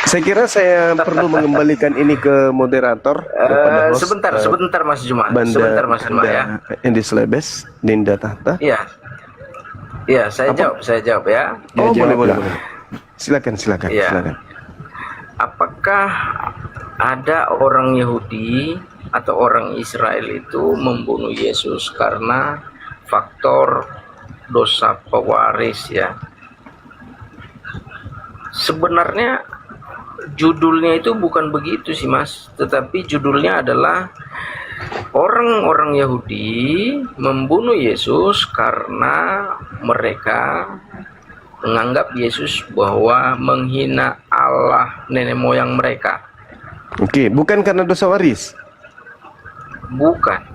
Saya kira saya perlu mengembalikan ini ke moderator. Sebentar Mas Juma. Sebentar Mas Juma ya. Indi Slebes, Dinda Tahta. Iya, saya jawab ya. Oh, boleh. Silakan. Ya. Silakan. Apakah ada orang Yahudi atau orang Israel itu membunuh Yesus karena faktor dosa pewaris ya? Sebenarnya judulnya itu bukan begitu sih Mas, tetapi judulnya adalah orang-orang Yahudi membunuh Yesus karena mereka menganggap Yesus bahwa menghina Allah nenek moyang mereka. Oke, bukan karena dosa waris? Bukan.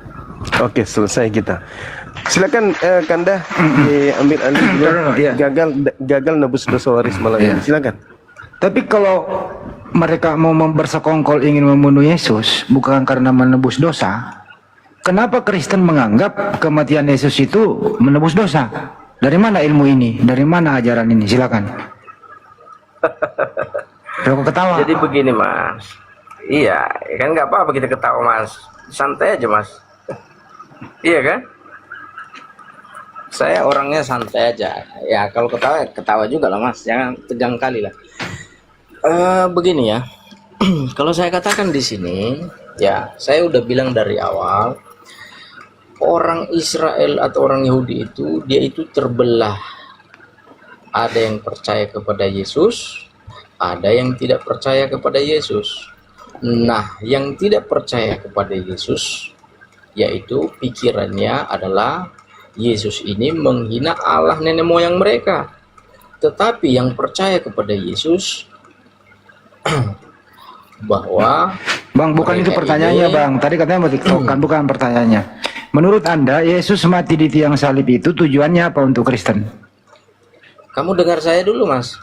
Oke, selesai kita. Silakan Kanda diambil alih dulu. Gagal nebus dosa waris malam ini. Silakan. Tapi kalau mereka mau bersekongkol ingin membunuh Yesus bukan karena menebus dosa, kenapa Kristen menganggap kematian Yesus itu menebus dosa? Dari mana ilmu ini? Dari mana ajaran ini? Silakan. Kalau ketawa. Jadi begini Mas. Iya, kan nggak apa-apa kita ketawa Mas. Santai aja Mas. Iya kan? Saya orangnya santai aja. Ya kalau ketawa juga lah Mas. Jangan tegang kali lah. Begini ya. Kalau saya katakan di sini, ya saya udah bilang dari awal. Orang Israel atau orang Yahudi itu dia itu terbelah. Ada yang percaya kepada Yesus, ada yang tidak percaya kepada Yesus. Nah, yang tidak percaya kepada Yesus yaitu pikirannya adalah Yesus ini menghina Allah nenek moyang mereka. Tetapi yang percaya kepada Yesus bahwa Bang, bukan itu pertanyaannya ini, Bang. Tadi katanya mau tiktokan, bukan pertanyaannya. Menurut Anda, Yesus mati di tiang salib itu tujuannya apa untuk Kristen? Kamu dengar saya dulu, Mas.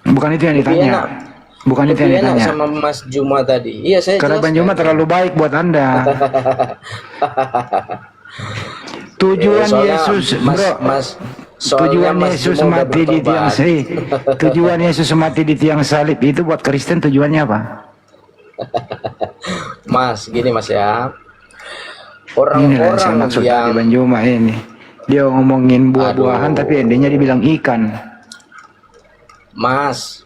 Bukan itu yang ditanya. Bukan itu yang ditanya. Sama Mas Juma tadi. Iya, saya karena Bang Juma terlalu baik buat Anda. Tujuan Yesus, tujuan Yesus mati di tiang salib. Tujuan Yesus mati di tiang salib itu buat Kristen tujuannya apa? Mas, gini Mas ya. Orang-orang yang Bang Juma ini, dia ngomongin buah-buahan tapi endingnya dibilang ikan. Mas,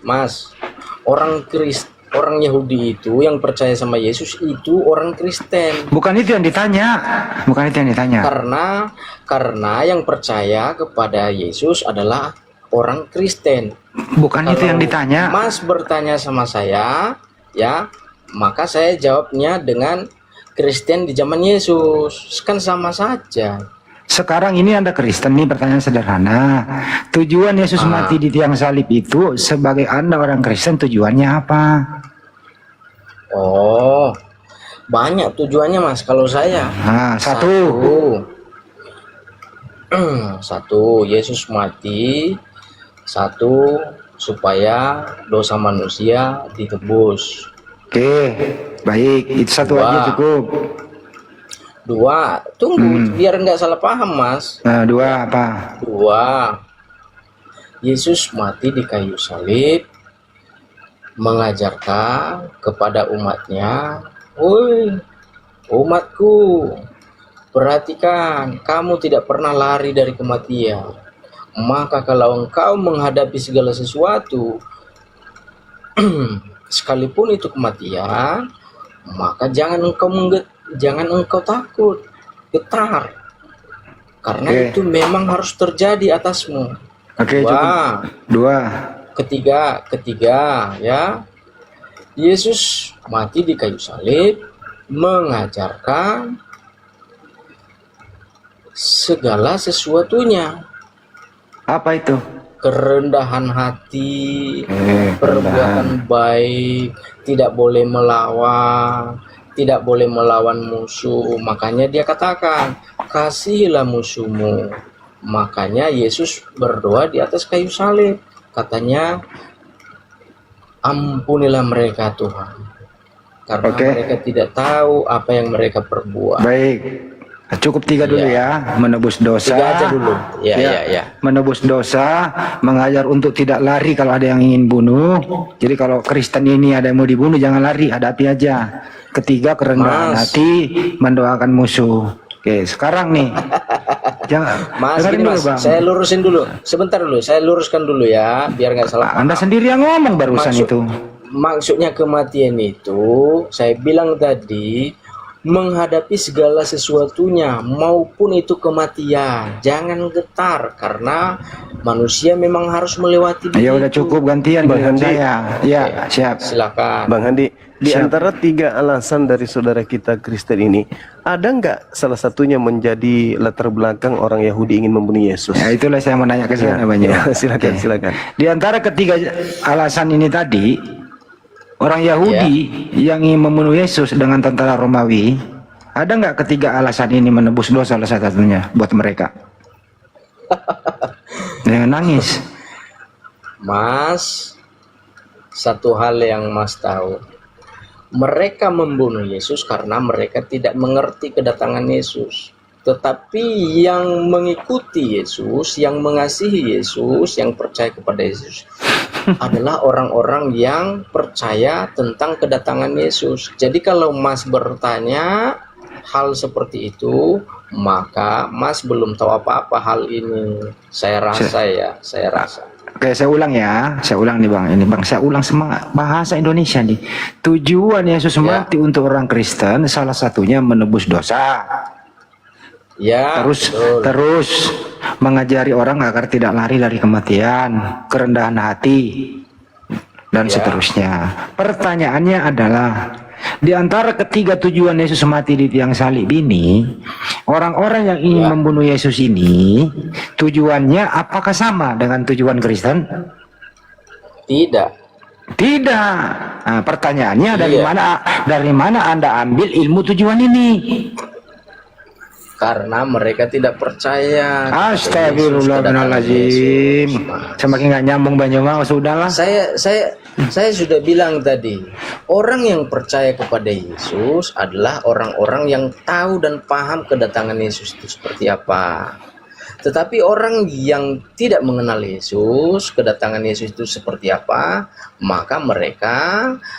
orang Yahudi itu yang percaya sama Yesus itu orang Kristen. Bukan itu yang ditanya. Bukan itu yang ditanya. Karena yang percaya kepada Yesus adalah orang Kristen. Bukan itu yang ditanya. Mas bertanya sama saya, ya, maka saya jawabnya dengan Kristen di zaman Yesus. Kan sama saja. Sekarang ini Anda Kristen nih, pertanyaan sederhana. Tujuan Yesus mati di tiang salib itu sebagai Anda orang Kristen tujuannya apa? Oh, banyak tujuannya Mas. Kalau saya, Nah, satu. Satu, Yesus mati. Satu, supaya dosa manusia ditebus. Oke, baik. Itu satu Dua. aja cukup. Dua, tunggu biar nggak salah paham Mas. Nah, dua apa? Dua, Yesus mati di kayu salib mengajarkan kepada umatnya, woi umatku, perhatikan, kamu tidak pernah lari dari kematian. Maka kalau engkau menghadapi segala sesuatu, sekalipun itu kematian, maka jangan engkau takut, getar, karena itu memang harus terjadi atasmu. Oke, cukup. Dua. Ketiga ya, Yesus mati di kayu salib mengajarkan segala sesuatunya. Apa itu? Kerendahan hati, perbuatan baik, tidak boleh melawan musuh. Makanya dia katakan, kasihilah musuhmu. Makanya Yesus berdoa di atas kayu salib. Katanya, ampunilah mereka Tuhan, karena mereka tidak tahu apa yang mereka perbuat. Baik. Cukup tiga dulu ya, menebus dosa. Tiga aja dulu. Ya. Menebus dosa, mengajar untuk tidak lari kalau ada yang ingin bunuh. Jadi kalau Kristen ini ada yang mau dibunuh, jangan lari, hadapi aja. Ketiga, kerendahan hati, mendoakan musuh. Oke, sekarang nih. Mas, gini Mas, saya lurusin dulu. Sebentar dulu, saya luruskan dulu ya, biar nggak salah. Anda sendiri yang ngomong barusan itu. Maksudnya kematian itu, saya bilang tadi, menghadapi segala sesuatunya, maupun itu kematian. Jangan getar, karena manusia memang harus melewati. Ya udah cukup, gantian Bang Handi. Ya, siap. Silakan. Bang Handi, di antara tiga alasan dari saudara kita Kristen ini, ada nggak salah satunya menjadi latar belakang orang Yahudi ingin membunuh Yesus? Ya itulah saya mau nanya ke sana banyak. Silakan. Di antara ketiga alasan ini tadi, orang Yahudi yang ingin membunuh Yesus dengan tentara Romawi, ada nggak ketiga alasan ini menebus dosa salah satunya buat mereka? Jangan nangis. Mas, satu hal yang Mas tahu, mereka membunuh Yesus karena mereka tidak mengerti kedatangan Yesus. Tetapi yang mengikuti Yesus, yang mengasihi Yesus, yang percaya kepada Yesus adalah orang-orang yang percaya tentang kedatangan Yesus. Jadi kalau Mas bertanya hal seperti itu, maka Mas belum tahu apa-apa hal ini. Saya rasa. Oke, saya ulang nih Bang. Ini Bang, saya ulang semangat bahasa Indonesia nih. Tujuan Yesus mati untuk orang Kristen salah satunya menebus dosa. Ya. Terus mengajari orang agar tidak lari dari kematian, kerendahan hati, dan seterusnya. Pertanyaannya adalah, di antara ketiga tujuan Yesus mati di tiang salib ini, orang-orang yang ingin membunuh Yesus ini, tujuannya apakah sama dengan tujuan Kristen? Tidak. Nah, pertanyaannya dari mana Anda ambil ilmu tujuan ini? Karena mereka tidak percaya. Astagfirullahaladzim. Semakin nggak nyambung banyak banget. Sudahlah. Saya sudah bilang tadi, orang yang percaya kepada Yesus adalah orang-orang yang tahu dan paham kedatangan Yesus itu seperti apa. Tetapi orang yang tidak mengenal Yesus, kedatangan Yesus itu seperti apa, maka mereka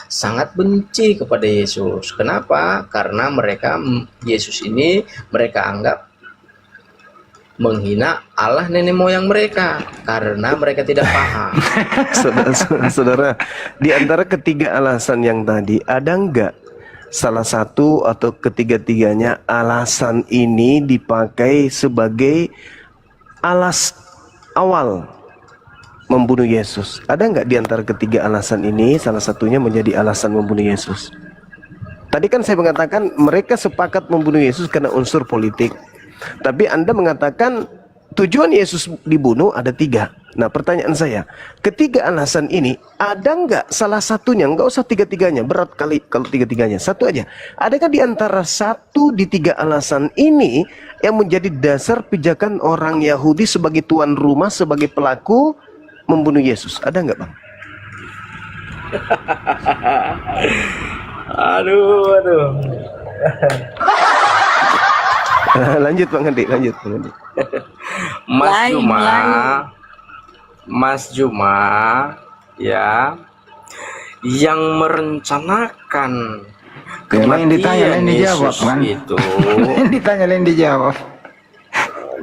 sangat benci kepada Yesus. Kenapa? Karena Yesus ini mereka anggap menghina Allah nenek moyang mereka, karena mereka tidak paham. Saudara, di antara ketiga alasan yang tadi, ada nggak salah satu atau ketiga-tiganya alasan ini dipakai sebagai alas awal membunuh Yesus? Ada nggak di antara ketiga alasan ini salah satunya menjadi alasan membunuh Yesus? Tadi kan saya mengatakan mereka sepakat membunuh Yesus karena unsur politik. Tapi Anda mengatakan tujuan Yesus dibunuh ada 3. Nah, pertanyaan saya, ketiga alasan ini ada nggak salah satunya? Nggak usah tiga-tiganya, berat kali kalau tiga-tiganya. Satu aja. Adakah di antara 1 di 3 alasan ini yang menjadi dasar pijakan orang Yahudi sebagai tuan rumah, sebagai pelaku membunuh Yesus? Ada nggak, Bang? Aduh. Lanjut Bang Andi, lanjut Bang Andi. Mas Juma, ya, yang merencanakan Lain ditanya, lain kematian dijawab Yesus kan? itu. Lain ditanya, lain dijawab.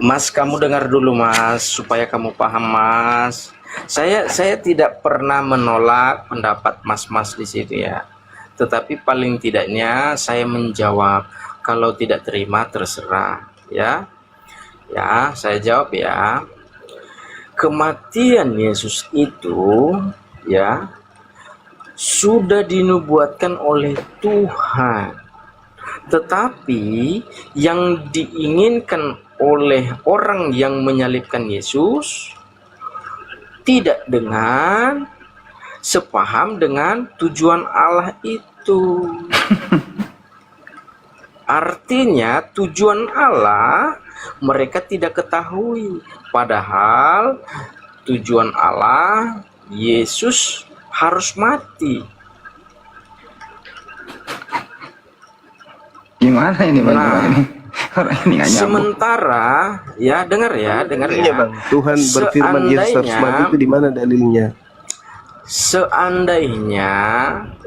Mas, kamu dengar dulu Mas, supaya kamu paham Mas. Saya tidak pernah menolak pendapat Mas di situ ya. Tetapi paling tidaknya saya menjawab. Kalau tidak terima terserah ya. Ya, saya jawab ya. Kematian Yesus itu ya sudah dinubuatkan oleh Tuhan. Tetapi yang diinginkan oleh orang yang menyalibkan Yesus tidak dengan sepaham dengan tujuan Allah itu. Artinya tujuan Allah mereka tidak ketahui. Padahal tujuan Allah Yesus harus mati. Gimana ini Bang? Nah, ini? Orang ini nggak nyambung. sementara ya dengar ya Bang. Tuhan berfirman Yesus harus mati itu di mana dalilnya? Seandainya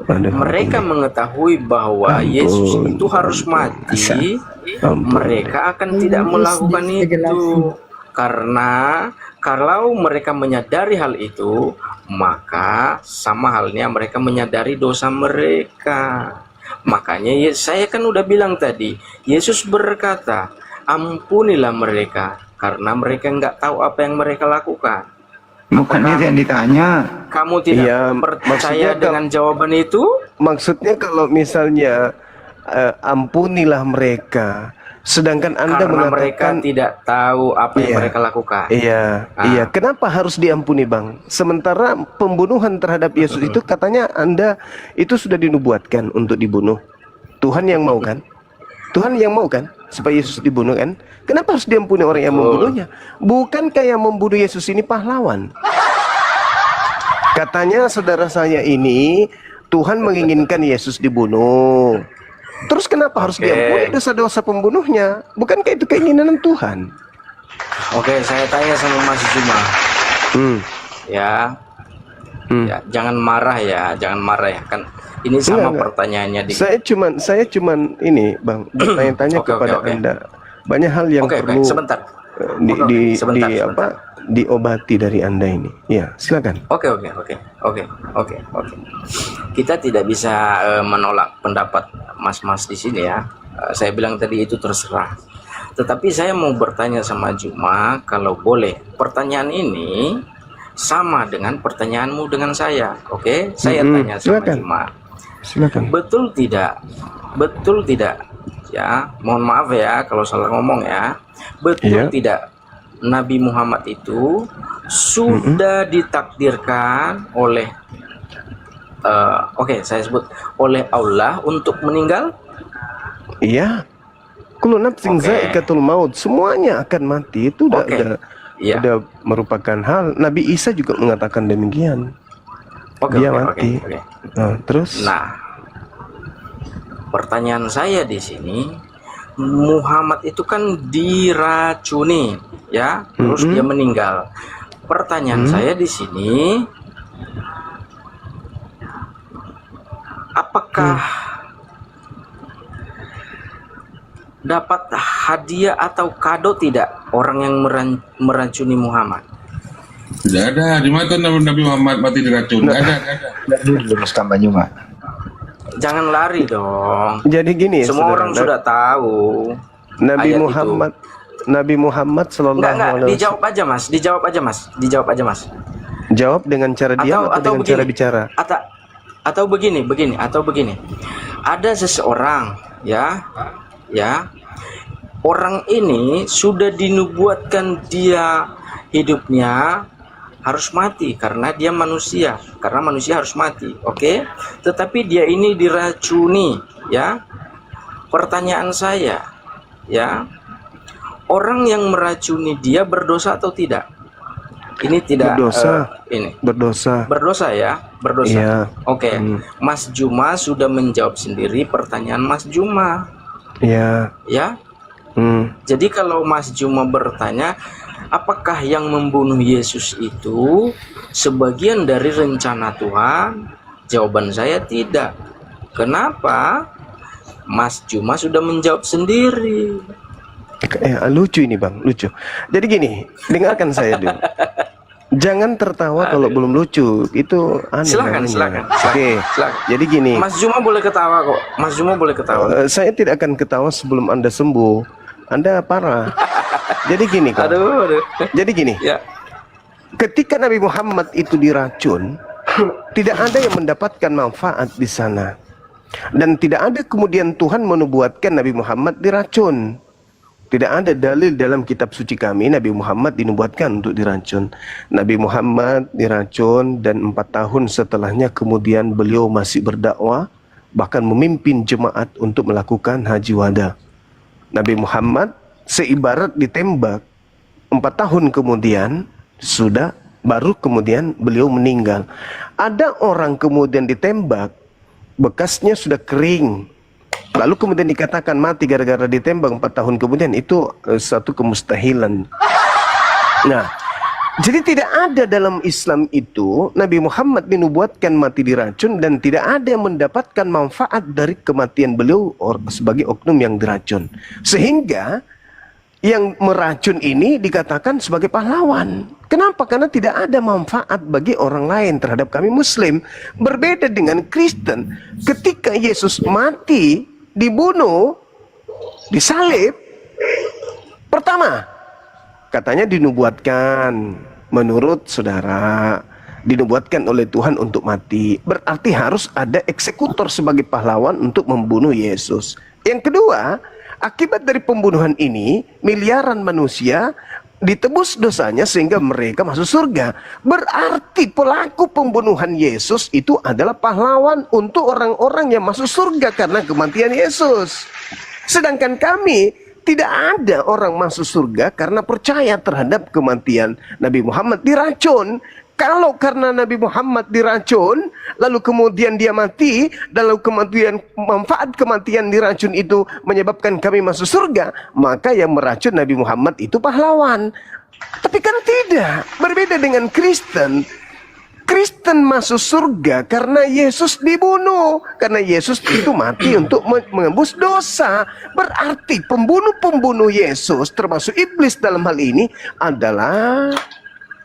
mereka mengetahui bahwa Yesus itu harus mati, mereka akan tidak melakukan itu. Karena kalau mereka menyadari hal itu, maka sama halnya mereka menyadari dosa mereka. Makanya saya kan udah bilang tadi, Yesus berkata, ampunilah mereka, karena mereka nggak tahu apa yang mereka lakukan. Bukan itu yang ditanya. Kamu tidak percaya dengan jawaban itu? Maksudnya kalau misalnya ampunilah mereka, sedangkan Anda Karena mereka mengatakan tidak tahu apa yang mereka lakukan. Iya. Kenapa harus diampuni, Bang? Sementara pembunuhan terhadap Yesus itu katanya Anda itu sudah dinubuatkan untuk dibunuh. Tuhan yang mau kan? Tuhan yang mau kan supaya Yesus dibunuh kan? Kenapa harus diampuni orang yang membunuhnya? Bukan kayak membunuh Yesus ini pahlawan. Katanya saudara saya ini Tuhan menginginkan Yesus dibunuh. Terus kenapa harus diampuni dosa-dosa pembunuhnya? Bukankah itu keinginan Tuhan? Oke, saya tanya sama Mas Juma. Ya, jangan marah ya, kan ini sama pertanyaannya. Saya cuman ini Bang, bertanya-tanya kepada Anda. Banyak hal yang perlu sebentar. Diobati dari Anda ini. Ya, silakan. Oke. Kita tidak bisa menolak pendapat Mas di sini ya. Saya bilang tadi itu terserah. Tetapi saya mau bertanya sama Juma, kalau boleh. Pertanyaan ini sama dengan pertanyaanmu dengan saya. Oke? Saya tanya sama Juma. Silakan. Betul tidak? Ya, mohon maaf ya kalau salah ngomong ya. Betul tidak Nabi Muhammad itu sudah ditakdirkan oleh saya sebut oleh Allah untuk meninggal? Iya. Kullu nafsin za'iqatul maut, semuanya akan mati. Itu udah merupakan hal. Nabi Isa juga mengatakan demikian. Dia mati. Nah, terus? Nah, pertanyaan saya di sini, Muhammad itu kan diracuni, ya, terus dia meninggal. Pertanyaan saya di sini, apakah dapat hadiah atau kado tidak orang yang meracuni Muhammad? Tidak ada. Di mana Nabi Muhammad mati diracun? Tidak ada. Terus tambah Juma. Jangan lari dong. Jadi gini, semua orang sudah tahu. Nabi Muhammad sallallahu alaihi wasallam. Dijawab aja mas. Jawab dengan cara diam atau dengan cara bicara? Atau begini. Ada seseorang ya orang ini sudah dinubuatkan dia hidupnya harus mati karena dia manusia, karena manusia harus mati, oke? Tetapi dia ini diracuni, ya. Pertanyaan saya, ya, orang yang meracuni dia berdosa atau tidak? Ini tidak Berdosa. berdosa ya, berdosa. Iya. Oke. Mas Juma sudah menjawab sendiri pertanyaan Mas Juma, Iya. ya. Hmm. Jadi kalau Mas Juma bertanya, apakah yang membunuh Yesus itu sebagian dari rencana Tuhan? Jawaban saya tidak. Kenapa? Mas Juma sudah menjawab sendiri. Lucu ini Bang, lucu. Jadi gini, dengarkan saya dulu. Jangan tertawa kalau belum lucu. Itu aneh. Silakan. Oke. Jadi gini. Mas Juma boleh ketawa kok. Mas Juma boleh ketawa. Saya tidak akan ketawa sebelum Anda sembuh. Anda parah. Jadi gini kok. Aduh. Jadi gini. Ya. Ketika Nabi Muhammad itu diracun, tidak ada yang mendapatkan manfaat di sana. Dan tidak ada kemudian Tuhan menubuatkan Nabi Muhammad diracun. Tidak ada dalil dalam kitab suci kami Nabi Muhammad dinubuatkan untuk diracun. Nabi Muhammad diracun dan 4 tahun setelahnya kemudian beliau masih berdakwah, bahkan memimpin jemaat untuk melakukan haji wada. Nabi Muhammad seibarat ditembak, 4 tahun kemudian sudah baru kemudian beliau meninggal. Ada orang kemudian ditembak, bekasnya sudah kering, lalu kemudian dikatakan mati gara-gara ditembak 4 tahun kemudian, itu satu kemustahilan. Nah, jadi tidak ada dalam Islam itu Nabi Muhammad dinubuatkan mati diracun dan tidak ada yang mendapatkan manfaat dari kematian beliau sebagai oknum yang diracun. Sehingga yang meracun ini dikatakan sebagai pahlawan. Kenapa? Karena tidak ada manfaat bagi orang lain terhadap kami Muslim. Berbeda dengan Kristen, ketika Yesus mati, dibunuh, disalib, pertama katanya dinubuatkan menurut saudara, dinubuatkan oleh Tuhan untuk mati, berarti harus ada eksekutor sebagai pahlawan untuk membunuh Yesus. Yang kedua, akibat dari pembunuhan ini miliaran manusia ditebus dosanya sehingga mereka masuk surga. Berarti pelaku pembunuhan Yesus itu adalah pahlawan untuk orang-orang yang masuk surga karena kematian Yesus. Sedangkan kami tidak ada orang masuk surga karena percaya terhadap kematian Nabi Muhammad diracun. Kalau karena Nabi Muhammad diracun, lalu kemudian dia mati, dan lalu kemudian manfaat kematian diracun itu menyebabkan kami masuk surga, maka yang meracun Nabi Muhammad itu pahlawan. Tapi kan tidak, berbeda dengan Kristen. Kristen masuk surga karena Yesus dibunuh. Karena Yesus itu mati untuk menembus dosa. Berarti pembunuh-pembunuh Yesus, termasuk iblis dalam hal ini, adalah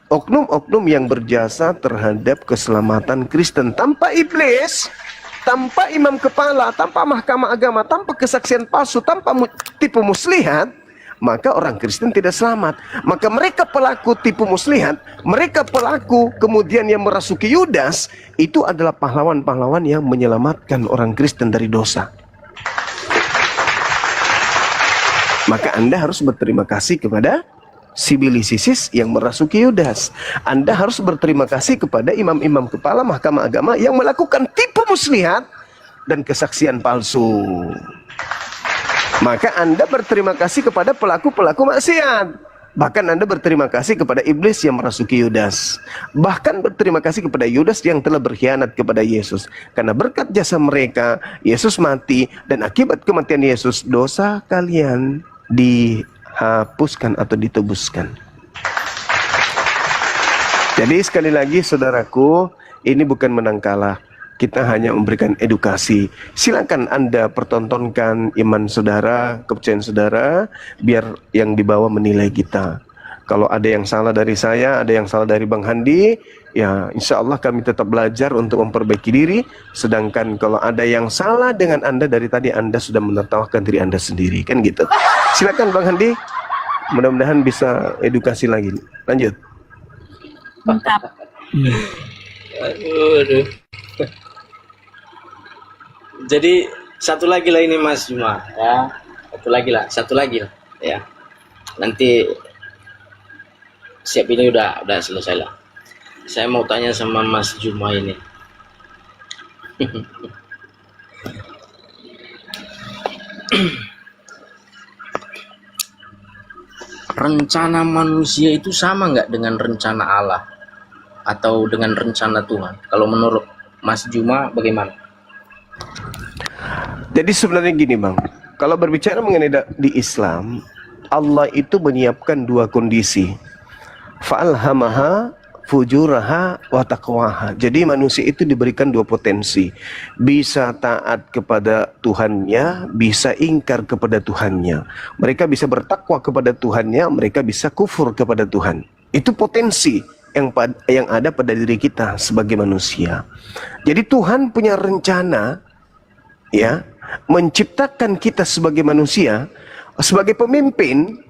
oknum-oknum yang berjasa terhadap keselamatan Kristen. Tanpa iblis, tanpa imam kepala, tanpa mahkamah agama, tanpa kesaksian palsu, tanpa tipu muslihat, maka orang Kristen tidak selamat. Maka mereka pelaku tipu muslihat, mereka pelaku kemudian yang merasuki Yudas, itu adalah pahlawan-pahlawan yang menyelamatkan orang Kristen dari dosa. Maka Anda harus berterima kasih kepada Sibilisisis yang merasuki Yudas. Anda harus berterima kasih kepada imam-imam kepala mahkamah agama yang melakukan tipu muslihat dan kesaksian palsu. Maka Anda berterima kasih kepada pelaku-pelaku maksiat. Bahkan Anda berterima kasih kepada iblis yang merasuki Yudas. Bahkan berterima kasih kepada Yudas yang telah berkhianat kepada Yesus. Karena berkat jasa mereka, Yesus mati, dan akibat kematian Yesus, dosa kalian dihapuskan atau ditebuskan. Jadi sekali lagi saudaraku, ini bukan menang kalah. Kita hanya memberikan edukasi. Silakan Anda pertontonkan iman saudara, kepercayaan saudara, biar yang di bawah menilai kita. Kalau ada yang salah dari saya, ada yang salah dari Bang Handi, ya insya Allah kami tetap belajar untuk memperbaiki diri. Sedangkan kalau ada yang salah dengan Anda, dari tadi Anda sudah menertawakan diri Anda sendiri. Kan gitu. Silakan Bang Handi, mudah-mudahan bisa edukasi lagi. Lanjut. Mantap. Aduh. Jadi satu lagi lah ini Mas Juma, ya. Satu lagi lah. ya. Nanti siap ini udah selesai lah. Saya mau tanya sama Mas Juma ini. Rencana manusia itu sama nggak dengan rencana Allah atau dengan rencana Tuhan? Kalau menurut Mas Juma bagaimana? Jadi sebenarnya gini Bang, kalau berbicara mengenai di Islam, Allah itu menyiapkan dua kondisi. Fa'alhamaha fujuraha wa taqwaha. Jadi manusia itu diberikan dua potensi. Bisa taat kepada Tuhannya, bisa ingkar kepada Tuhannya. Mereka bisa bertakwa kepada Tuhannya, mereka bisa kufur kepada Tuhan. Itu potensi yang ada pada diri kita sebagai manusia. Jadi Tuhan punya rencana, ya, menciptakan kita sebagai manusia, sebagai pemimpin,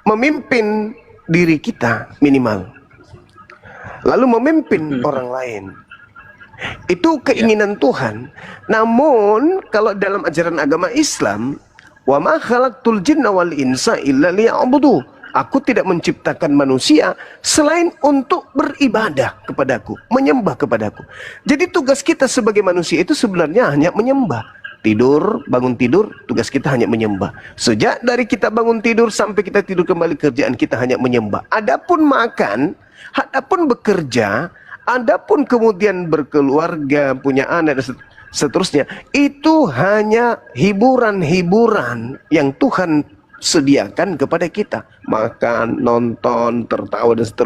memimpin diri kita minimal, lalu memimpin orang lain. Itu keinginan Tuhan. Namun kalau dalam ajaran agama Islam, wa ma khalaqtul jinna wal insa illa liya'budu. Aku tidak menciptakan manusia selain untuk beribadah kepadaku, menyembah kepadaku. Jadi tugas kita sebagai manusia itu sebenarnya hanya menyembah. Tidur, bangun tidur, tugas kita hanya menyembah. Sejak dari kita bangun tidur sampai kita tidur kembali, kerjaan kita hanya menyembah. Adapun makan, adapun bekerja, adapun kemudian berkeluarga, punya anak dan seterusnya, itu hanya hiburan-hiburan yang Tuhan sediakan kepada kita. Makan, nonton, tertawa dan seterusnya.